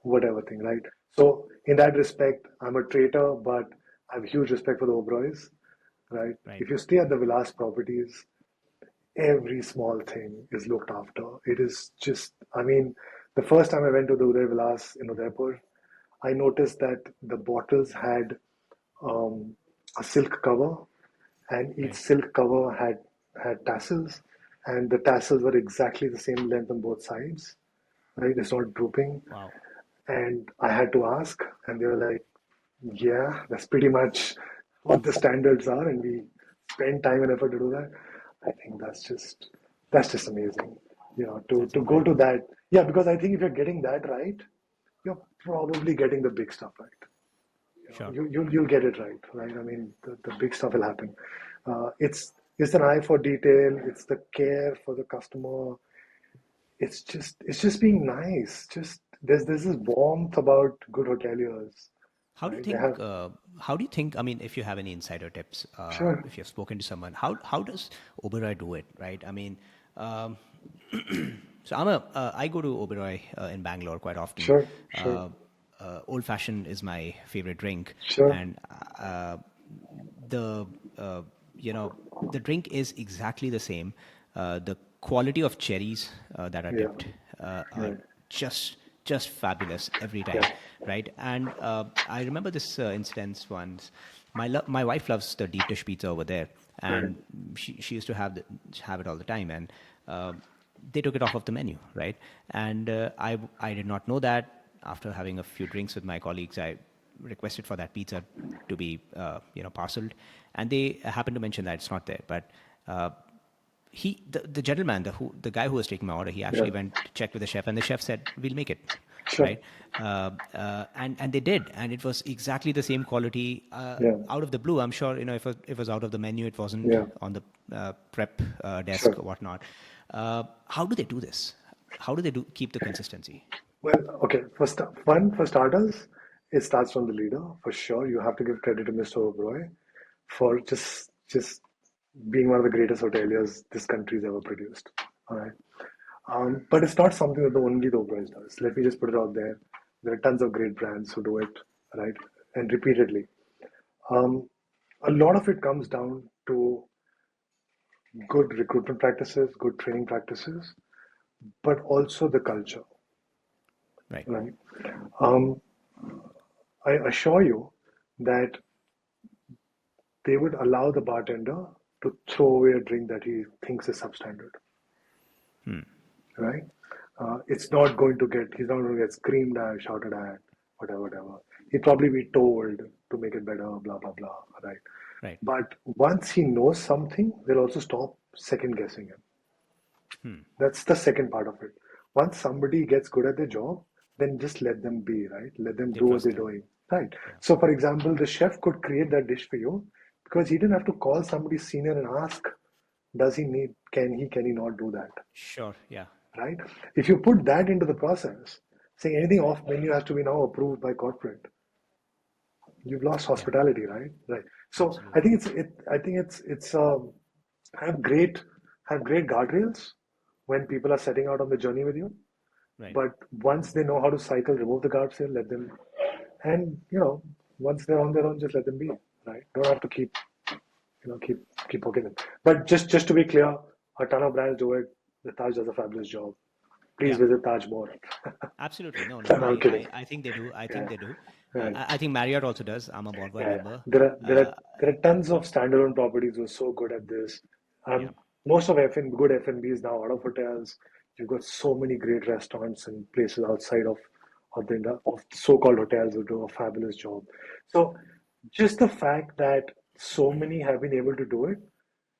whatever thing, right? So in that respect, I'm a traitor, but I have huge respect for the Oberois, right? Right. If you stay at the Vilas properties, every small thing is looked after. It is just, I mean, the first time I went to the Uday Vilas in Udaipur, I noticed that the bottles had um, a silk cover, and each Right. silk cover had tassels, and the tassels were exactly the same length on both sides. Right, it's not drooping, Wow. and I had to ask, and they were like, "Yeah, that's pretty much what the standards are," and we spend time and effort to do that. I think that's just amazing, That's to go to incredible. that. Yeah, because I think if you're getting that right, you're probably getting the big stuff right. Sure. You'll get it right, right? I mean, the big stuff will happen. It's an eye for detail. It's the care for the customer. It's just being nice. Just there's this warmth about good hoteliers, How do you right? They think? have How do you think? I mean, if you have any insider tips, sure, if you've spoken to someone, how does Oberoi do it? Right. I mean, um, so I go to Oberoi in Bangalore quite often. sure, sure, Uh, Old fashioned is my favorite drink, sure. and the the drink is exactly the same. The quality of cherries that are Yeah, dipped are right. just fabulous every time, Yeah, right? And I remember this incident once. My wife loves the deep dish pizza over there, right, and she used to have it all the time, and they took it off of the menu, right? And I did not know that. After having a few drinks with my colleagues, I requested for that pizza to be parceled, and they happened to mention that it's not there. But the gentleman, the guy who was taking my order, he Yeah, actually went checked with the chef, and the chef said, "We'll make it." sure. Right, and they did, and it was exactly the same quality. Yeah, Out of the blue, I'm sure if it was out of the menu, it wasn't yeah, on the prep desk sure. or whatnot. How do they do this? How do they keep the consistency? Well, okay. For starters, it starts from the leader for sure. You have to give credit to Mr. Oberoi for just being one of the greatest hoteliers this country's ever produced. All right. But it's not something that only the Oberoi does. Let me just put it out there. There are tons of great brands who do it, right? And repeatedly. Um, a lot of it comes down to good recruitment practices, good training practices, but also the culture, Right. right? Um, I assure you that they would allow the bartender to throw away a drink that he thinks is substandard, right? He's not going to get screamed at, shouted at, whatever, whatever. He'd probably be told to make it better, blah, blah, blah, right? Right. But once he knows something, they'll also stop second guessing him. That's the second part of it. Once somebody gets good at their job, then just let them be, right? Let them They do what trust they're them. doing, right? Yeah. So, for example, the chef could create that dish for you because he didn't have to call somebody senior and ask, can he not do that, Sure. Yeah. right? If you put that into the process, saying anything off menu has to be now approved by corporate, you've lost Yeah. hospitality, right? Right. So I Absolutely. think it's have great have great guardrails when people are setting out on the journey with you. Right. But once they know how to cycle, remove the guardrail, let them, and once they're on their own, just let them be. Right? Don't have to keep poking them. But just to be clear, a ton of brands do it. The Taj does a fabulous job. Please Yeah. visit Taj more. Absolutely. No, no. No, I'm kidding. I think they do. I think Yeah. they do. Right. I think Marriott also does. I'm a Bonvoy Yeah, yeah. member. There are there are Uh, there are tons of standalone properties who are so good at this. yeah. Most of good F&B is now out of hotels. You've got so many great restaurants and places outside of so-called hotels who do a fabulous job. So just the fact that so many have been able to do it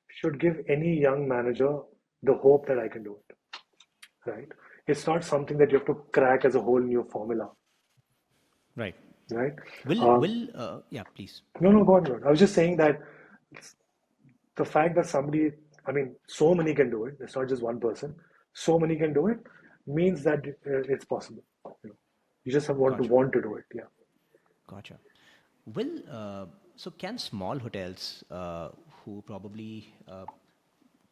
should give any young manager the hope that I can do it. Right? It's not something that you have to crack as a whole new formula. Right. Right? Will Um, yeah, please. no, no, go on, go on. I was just saying that the fact that I mean, so many can do it, it's not just one person, so many can do it, means that it's possible. You know, you just Gotcha. want to do it. Yeah. Gotcha. Will so can small hotels who probably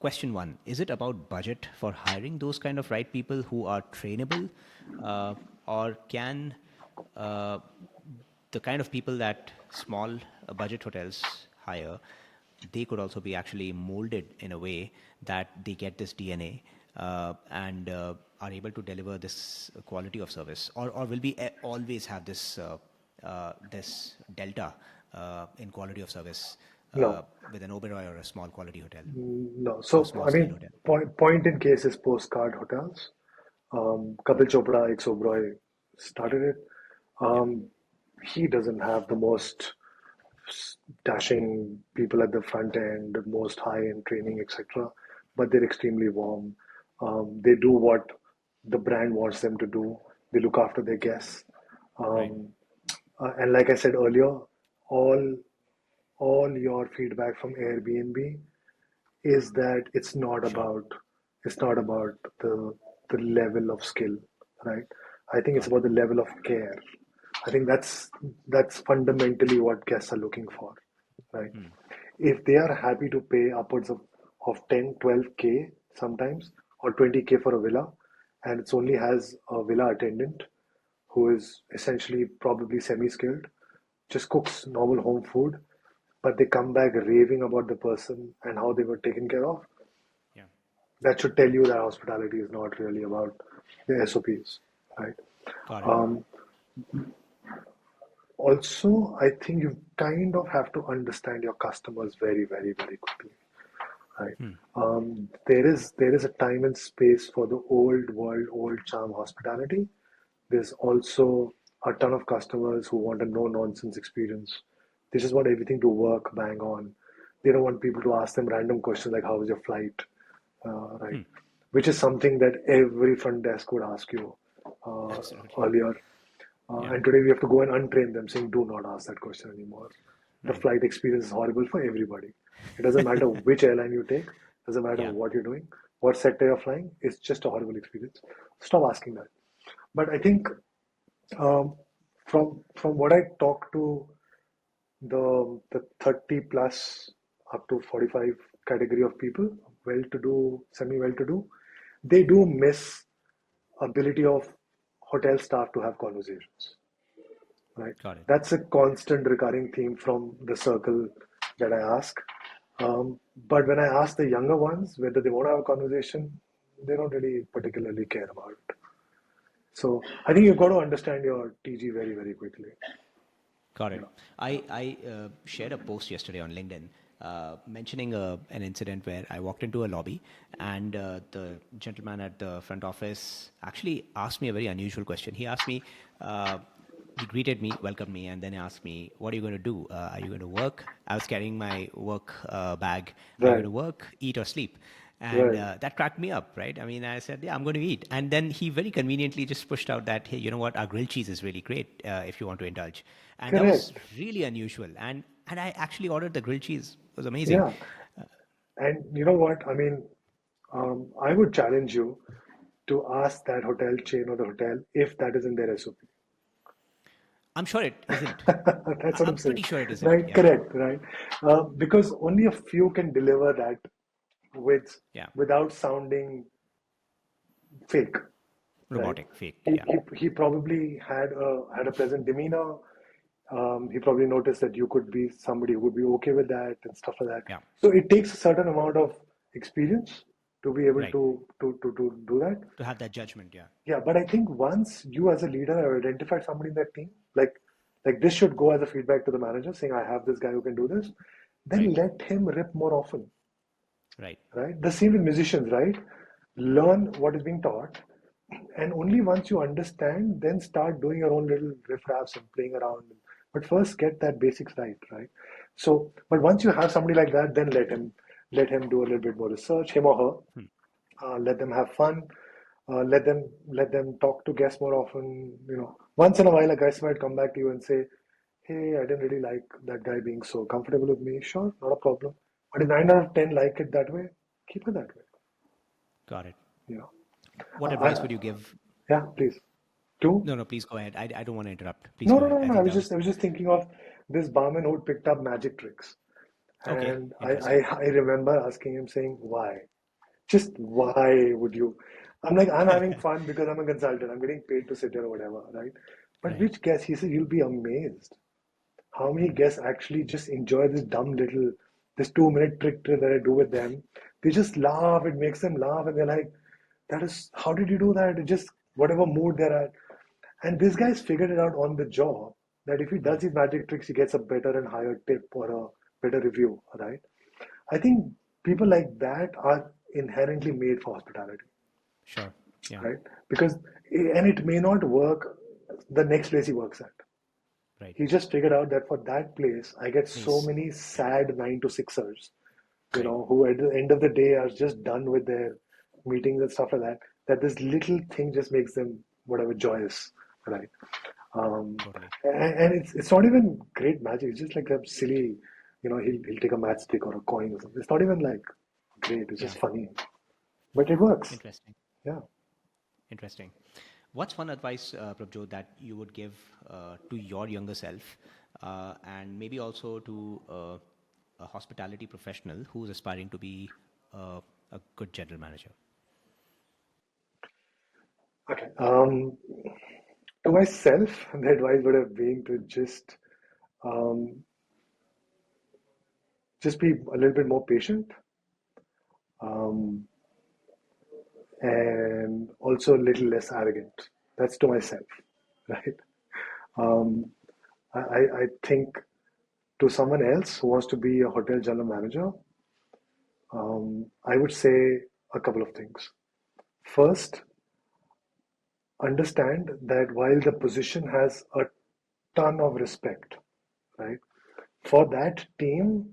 question one, is it about budget for hiring those kind of right people who are trainable, or can uh, the kind of people that small budget hotels hire, they could also be actually molded in a way that they get this DNA and are able to deliver this quality of service, or will we always have this delta in quality of service No, with an Oberoi or a small quality hotel no. or So, small I scale mean, hotel? point in case is postcard hotels. Kapil Chopra, ex Oberoi, Yeah, started it. yeah, Um, he doesn't have the most dashing people at the front end, the most high-end training, etc. But they're extremely warm. They do what the brand wants them to do. They look after their guests. right, Um, and like I said earlier, all all your feedback from Airbnb is that sure, it's not about the level of skill, right? I think it's got it. about the level of care. I think that's fundamentally what guests are looking for, right? If they are happy to pay upwards of 10 12K sometimes, or 20K for a villa, and it only has a villa attendant who is essentially probably semi-skilled, just cooks normal home food, but they come back raving about the person and how they were taken care of, Yeah, that should tell you that hospitality is not really about the SOPs, right? got it. Um, Also, I think you kind of have to understand your customers very, very, very quickly, right? There is a time and space for the old world, old charm hospitality. There's also a ton of customers who want a no-nonsense experience. They just want everything to work bang on. They don't want people to ask them random questions like, "How was your flight?" Right? Which is something that every front desk would ask you Absolutely. earlier. Yeah. And today we have to go and untrain them, saying, "Do not ask that question anymore." The Right. flight experience is horrible for everybody. It doesn't matter which airline you take, doesn't matter Yeah. what you're doing, what sector you're flying, it's just a horrible experience. Stop asking that. But I think um, from what I talk to the 30 plus up to 45 category of people, well to do, semi well to do, they do miss ability of hotel staff to have conversations, right? Got it. That's a constant recurring theme from the circle that I ask. But when I ask the younger ones whether they want to have a conversation, they don't really particularly care about it. So I think you've got to understand your TG very, very quickly. Got it. Yeah. I shared a post yesterday on LinkedIn mentioning an incident where I walked into a lobby and the gentleman at the front office actually asked me a very unusual question. He asked me, he greeted me, welcomed me, and then asked me, "What are you going to do? Are you going to work?" I was carrying my work bag. Are you going Right, to work, eat, or sleep? And right. that cracked me up, right? I mean, I said, "Yeah, I'm going to eat." And then he very conveniently just pushed out that, "Hey, you know what? Our grilled cheese is really great if you want to indulge." And that was Correct. really unusual. And I actually ordered the grilled cheese. It was amazing. Yeah. And you know what? I mean, I would challenge you to ask that hotel chain or the hotel if that is in their SOP. I'm sure it isn't. That's what I'm I'm saying. pretty sure it isn't. Right, Yeah, correct, right? Because only a few can deliver that with yeah. without sounding fake, right? Robotic, fake. He, Yeah, he, he probably had a pleasant demeanor. He probably noticed that you could be somebody who would be okay with that and stuff like that. yeah. So it takes a certain amount of experience to be able Right. to do that. To have that judgment. Yeah, Yeah, but I think once you as a leader have identified somebody in that team, like this should go as a feedback to the manager saying, "I have this guy who can do this," then right, let him rip more often, right. right? The same with musicians, right? Learn what is being taught, and only once you understand, then start doing your own little riffraffs and playing around. But first, get that basics right, right? So, but once you have somebody like that, then let him do a little bit more research, him or her. Hmm. Let them have fun. Let them talk to guests more often. Once in a while, a guest might come back to you and say, "Hey, I didn't really like that guy being so comfortable with me." Sure, not a problem. But if 9 out of 10 like it that way, keep it that way. Got it. You know. What advice I, would you give? yeah, please. Two. No, no, please go ahead. I don't want to interrupt. Please No, go no, ahead. no, I no. I think was that just was I was just thinking of this barman who picked up magic tricks, okay. and I I, Interesting. I remember asking him saying, "Why? Just why would you?" I'm like, "I'm having fun because I'm a consultant. I'm getting paid to sit here or whatever, right?" But Right. which guest? He said, "You'll be amazed how many guests actually just enjoy this 2 minute trick that I do with them. They just laugh. It makes them laugh, and they're like, that is, how did you do that? It just whatever mood they're at." And this guy's figured it out on the job that if he does Right. these magic tricks, he gets a better and higher tip or a better review, right? I think people like that are inherently made for hospitality, Sure. Yeah. right? Because, and it may not work the next place he works at. Right. He just figured out that for that place, I get so Nice. many Yeah. sad 9 to 6ers, Right. who at the end of the day are just done with their meetings and stuff like that, that this little thing just makes them whatever joyous, right? Um, Totally. and it's not even great magic. It's just like a silly, he'll take a matchstick or a coin or something. It's not even like great. It's Yeah. just funny, but it works. Interesting. Yeah. Interesting. What's one advice, Prabhjot, that you would give to your younger self, and maybe also to a hospitality professional who's aspiring to be a good general manager? Okay. To myself, the advice would have been to um, just be a little bit more patient, um, and also a little less arrogant. That's to myself, right? Um, I think to someone else who wants to be a hotel general manager, I would say a couple of things. First, understand that while the position has a ton of respect, right? For that team,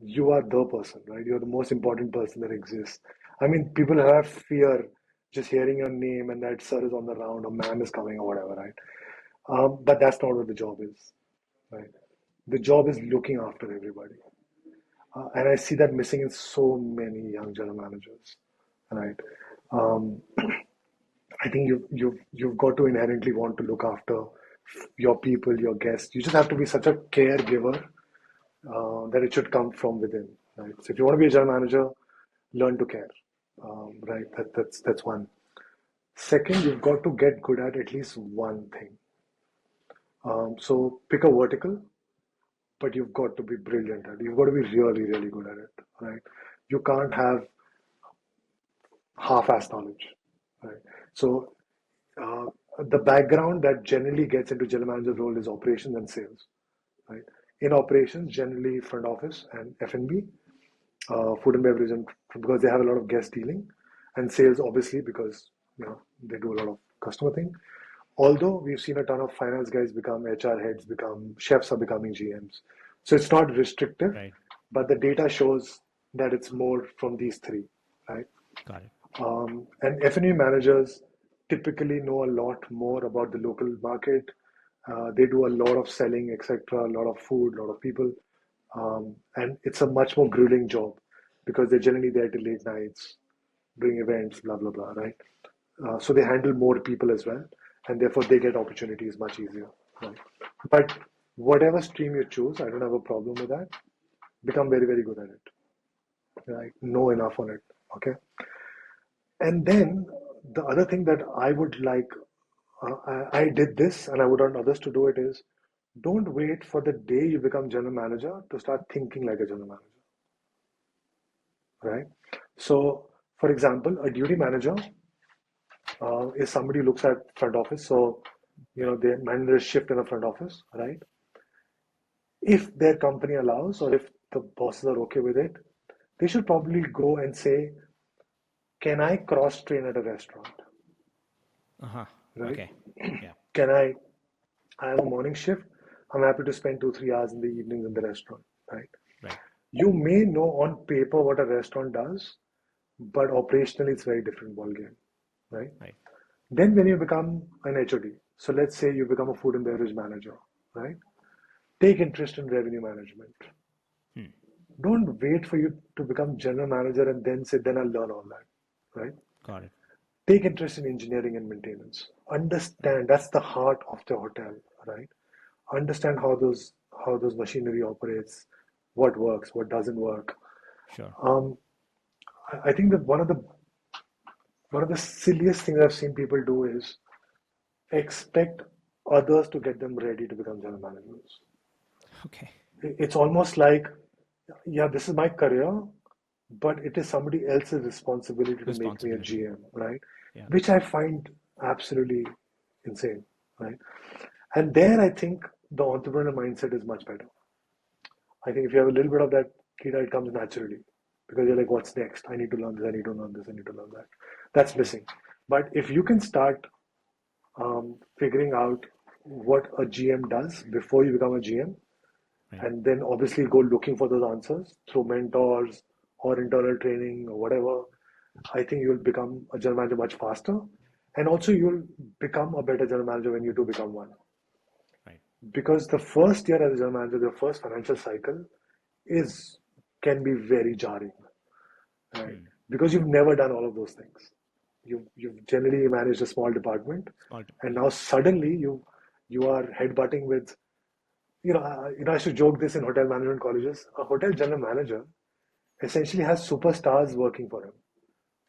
you are the person, right? You're the most important person that exists. I mean, people have fear just hearing your name and that sir is on the round or ma'am is coming or whatever, right? But that's not what the job is, right? The job is looking after everybody. And I see that missing in so many young general managers, right? Um, I think you've got to inherently want to look after your people, your guests. You just have to be such a caregiver that it should come from within, right? So if you want to be a general manager, learn to care, right? That's one. Second, you've got to get good at least one thing. So pick a vertical, but you've got to be brilliant at it. You've got to be really, really good at it, right? You can't have half-ass knowledge, right? So uh, the background that generally gets into general manager role is operations and sales, right? In operations, generally front office and F&B, food and beverage, and because they have a lot of guest dealing, and sales obviously because they do a lot of customer thing. Although we've seen a ton of finance guys become HR heads, become chefs, are becoming GMs, so it's not restrictive, Right. but the data shows that it's more from these three, right? Got it. And F&B managers typically know a lot more about the local market. They do a lot of selling, etc., a lot of food, a lot of people. And it's a much more grueling job because they're generally there till late nights, doing events, blah, blah, blah, right? So they handle more people as well, and therefore they get opportunities much easier, right? But whatever stream you choose, I don't have a problem with that. Become very, very good at it, right? Know enough on it, okay? And then the other thing that I would like, I did this and I would want others to do it is don't wait for the day you become general manager to start thinking like a general manager, right? So, for example, a duty manager is somebody who looks at front office. So, Right. they manage a shift in a front office, right? If their company allows or if the bosses are okay with it, they should probably go and say, can I cross train at a restaurant, Uh-huh. right? Okay. Yeah. Can I have a morning shift. I'm happy to spend 2, 3 hours in the evenings in the restaurant, right? Right. You may know on paper what a restaurant does, but operationally it's a very different ballgame, right? Right. Then when you become an HOD, so let's say you become a food and beverage manager, right? Take interest in revenue management. Hmm. Don't wait for you to become general manager and then say, then I'll learn all that, right? Got it. Take interest in engineering and maintenance. Right. Understand that's the heart of the hotel, right? Understand how those machinery operates, what works, what doesn't work. Sure. Um, I think that one of the silliest things I've seen people do is expect others to get them ready to become general managers. Okay. It's almost like, yeah, this is my career, but it is somebody else's responsibility to make me a Responsibility. GM, right? Yeah. Which I find absolutely insane, right? And there, I think the entrepreneurial mindset is much better. I think if you have a little bit of that, Kida, it comes naturally because you're like, what's next? I need to learn this, I need to learn this, I need to learn that. That's Right. missing. But if you can start figuring out what a GM does before you become a GM, Right. and then obviously go looking for those answers through mentors or internal training or whatever, I think you'll become a general manager much faster. And also, you'll become a better general manager when you do become one. Right. Because the first year as a general manager, the first financial cycle is can be very jarring, right? Hmm. Because you've never done all of those things. You've generally managed a small department, Small. and Yeah. now suddenly you are headbutting with I should joke this in hotel management colleges. A hotel general manager essentially has superstars working for him,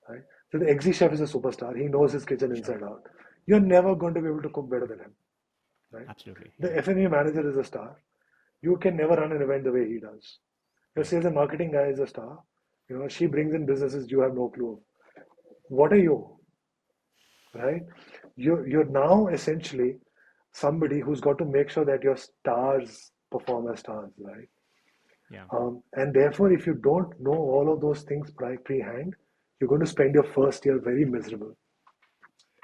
right? So the exec chef is a superstar. He knows his kitchen Sure. inside out. You're never going to be able to cook better than him, right? Absolutely. The Yeah. F&B manager is a star. You can never run an event the way he does. Your Right. sales and marketing guy is a star. She brings in businesses you have no clue. What are you, right? You're now essentially somebody who's got to make sure that your stars perform as stars, right? Yeah. And therefore, if you don't know all of those things pre-hand, you're going to spend your first year very miserable.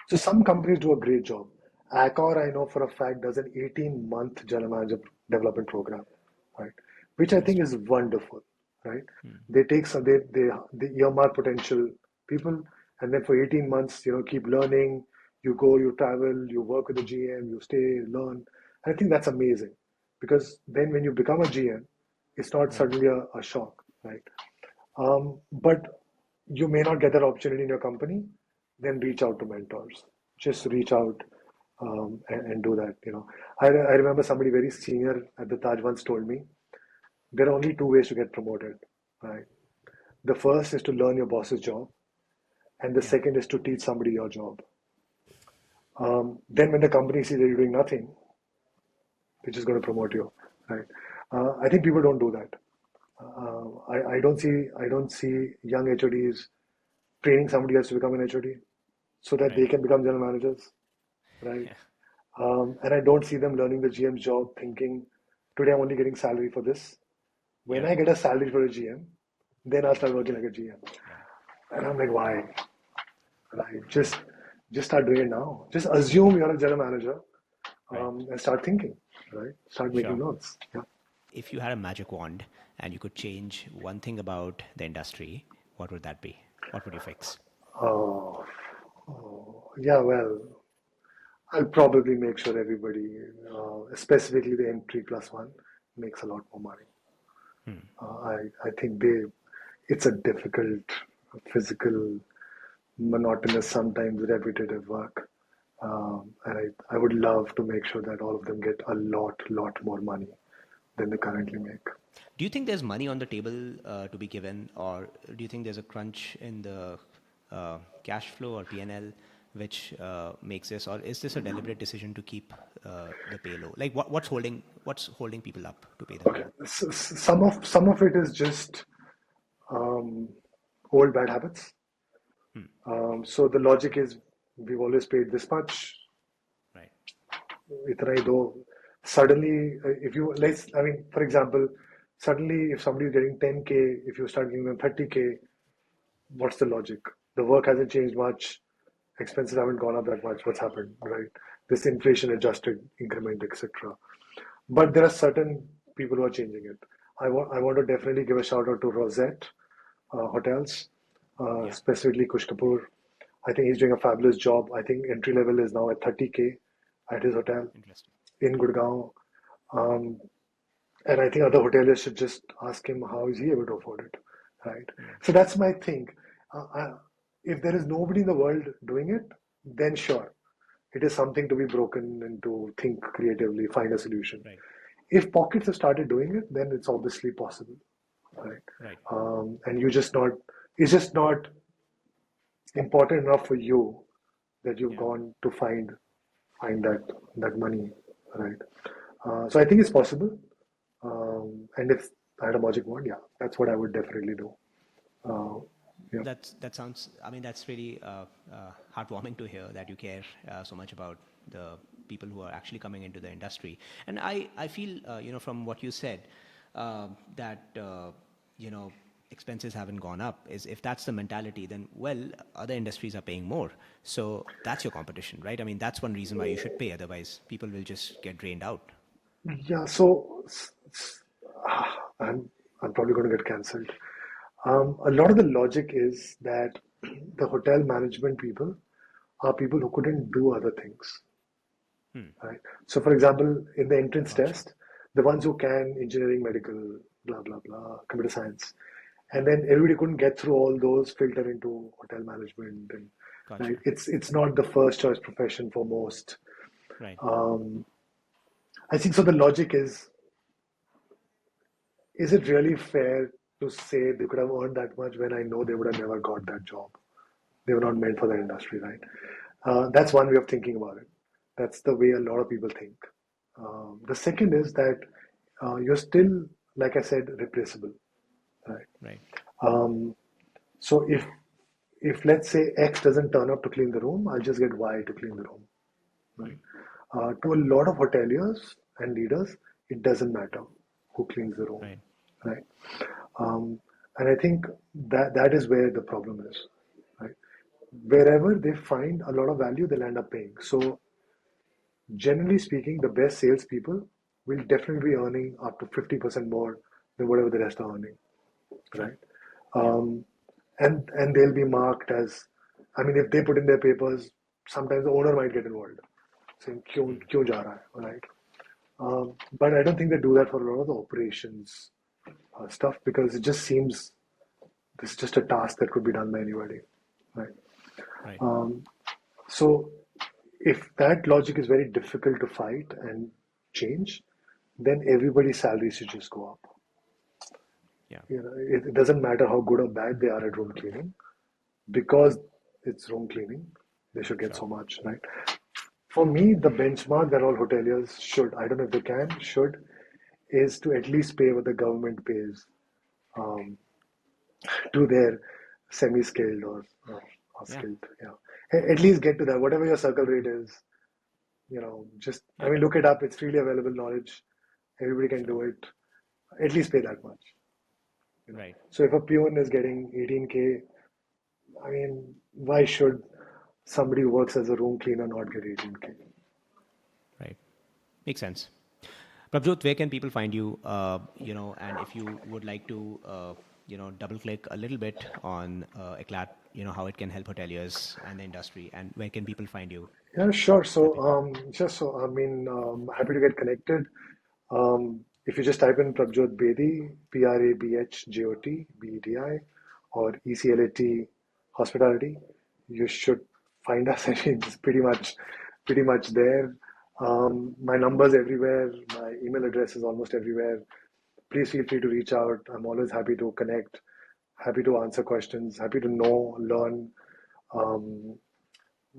So some companies do a great job. Accor, I know for a fact, does an 18-month general manager development program, right? Which I think Interesting. is wonderful, right? Hmm. They take some, they earmark potential people, and then for 18 months, keep learning. You go, you travel, you work with the GM, you stay, learn. I think that's amazing because then when you become a GM, it's not Right. suddenly a shock, right? But you may not get that opportunity in your company, then reach out to mentors. Just reach out and do that. I remember somebody very senior at the Taj once told me there are only two ways to get promoted. Right. The first is to learn your boss's job, and the Yeah. second is to teach somebody your job. Then when the company sees that you're doing nothing, they're just going to promote you. Right. I think people don't do that. I don't see young HODs training somebody else to become an HOD so that they Right. can become general managers, right? Yeah. And I don't see them learning the GM's job thinking, today I'm only getting salary for this. When Yeah. I get a salary for a GM, then I'll start working like a GM. Yeah. And I'm like, why? Right? Just start doing it now. Just assume you're a general manager Right. and start thinking, right? Start making Sure. notes. Yeah. If you had a magic wand and you could change one thing about the industry, what would that be? What would you fix? Oh, yeah, well, I'll probably make sure everybody, specifically the entry plus one, makes a lot more money. I think it's a difficult, physical, monotonous, sometimes repetitive work. And I would love to make sure that all of them get a lot more money than they currently make. Do you think there's money on the table to be given, or do you think there's a crunch in the cash flow or P&L which makes this, or is this a deliberate decision to keep the pay low? Like what's holding people up to pay them Okay, low? some of it is just um, old bad habits. So the logic is we've always paid this much. Right. इतना ही दो. Suddenly, if you let's, I mean, for example, suddenly if somebody is getting 10K, if you start giving them 30K, what's the logic? The work hasn't changed much, expenses haven't gone up that much. What's happened, right? This inflation adjusted increment, etc. But there are certain people who are changing it. I want to definitely give a shout out to Rosette Hotels, Yeah. specifically Kush Kapoor. I think he's doing a fabulous job. I think entry level is now at 30K at his hotel Interesting. in Gurgaon. Um, and I think other hoteliers should just ask him how is he able to afford it, right? So that's my thing. If there is nobody in the world doing it, then sure, it is something to be broken and to think creatively, find a solution. Right. If pockets have started doing it, then it's obviously possible, right? Right. And it's just not important enough for you that you've Yeah. gone to find that money, right? So I think it's possible. And if I had a magic wand, yeah, that's what I would definitely do. Uh, yeah. That sounds. I mean, that's really heartwarming to hear that you care so much about the people who are actually coming into the industry. And I feel from what you said that expenses haven't gone up. Is if that's the mentality, then well, other industries are paying more. So that's your competition, right? I mean, that's one reason why you should pay. Otherwise, people will just get drained out. Yeah, so I'm probably going to get cancelled. A lot of the logic is that the hotel management people are people who couldn't do other things, right? So, for example, in the entrance Gotcha. test, the ones who can engineering, medical, blah blah blah, computer science, and then everybody couldn't get through all those, filter into hotel management, and right, Gotcha. it's not the first choice profession for most. Right. I think so. The logic is it really fair to say they could have earned that much when I know they would have never got that job? They were not meant for the industry, right? That's one way of thinking about it. That's the way a lot of people think. The second is that you're still, like I said, replaceable, right? Right. So if let's say X doesn't turn up to clean the room, I'll just get Y to clean the room, right? To a lot of hoteliers and leaders, it doesn't matter who cleans the room, Right. right? Um, and I think that is where the problem is, right? wherever they find a lot of value, they'll end up paying. So generally speaking, the best salespeople will definitely be earning up to 50% more than whatever the rest are earning, Sure. right? Yeah. And they'll be marked as, I mean, if they put in their papers, sometimes the owner might get involved, saying क्यों जा रहा है, right? But I don't think they do that for a lot of the operations stuff, because it just seems this is just a task that could be done by anybody, right? Right. So if that logic is very difficult to fight and change, then everybody's salaries should just go up. Yeah. You know, it doesn't matter how good or bad they are at room cleaning, because it's room cleaning, they should get Sure. so much, right? For me, the benchmark that all hoteliers should, I don't know if they can, should, is to at least pay what the government pays um, to their semi-skilled or Yeah. skilled. Yeah, at least get to that. Whatever your circle rate is, just I Yeah. mean, look it up. It's freely available knowledge. Everybody can Sure. do it. At least pay that much. Right. So if a peon is getting 18K, I mean, why should somebody who works as a room cleaner not get 18K? Right. Makes sense. Prabhjot, where can people find you? And if you would like to, double click a little bit on Eclat, how it can help hoteliers and the industry, and where can people find you? Yeah, sure. So, That'd be I mean, happy to get connected. If you just type in Prabhjot Bedi, Prabhjot Bedi, or Eclat Hospitality, you should find us. I mean, it's pretty much there. My number's everywhere. My email address is almost everywhere. Please feel free to reach out. I'm always happy to connect, happy to answer questions, happy to know, learn. Um,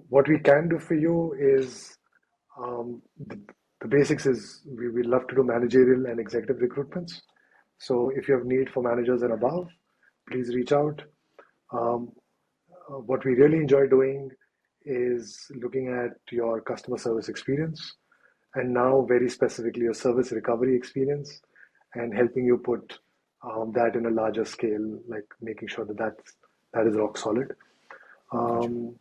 what we can do for you is the basics is we love to do managerial and executive recruitments. So if you have need for managers and above, please reach out. Um, what we really enjoy doing is looking at your customer service experience, and now very specifically your service recovery experience, and helping you put that in a larger scale, like making sure that is rock solid. gotcha. Um,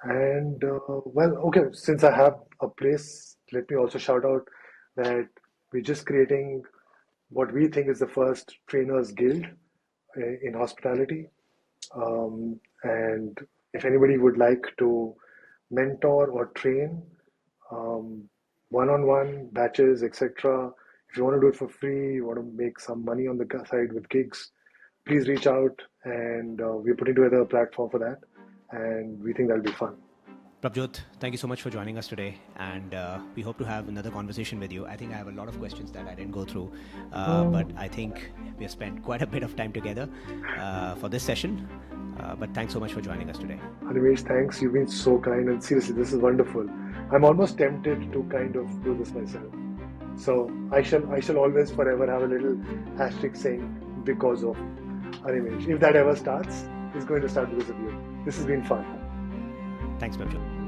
and well, okay, since I have a place, let me also shout out that we're just creating what we think is the first trainers guild in hospitality. And if anybody would like to mentor or train um, one-on-one batches, etc., if you want to do it for free, you want to make some money on the side with gigs, please reach out, and we're putting together a platform for that, and we think that'll be fun. Prabhjot, thank you so much for joining us today, and we hope to have another conversation with you. I think I have a lot of questions that I didn't go through, but I think we have spent quite a bit of time together for this session. But thanks so much for joining us today. Animesh, thanks. You've been so kind, and seriously, this is wonderful. I'm almost tempted to kind of do this myself. So I shall always forever have a little asterisk saying because of Animesh. If that ever starts, it's going to start because of you. This has been fun. Thanks, Prabhjot.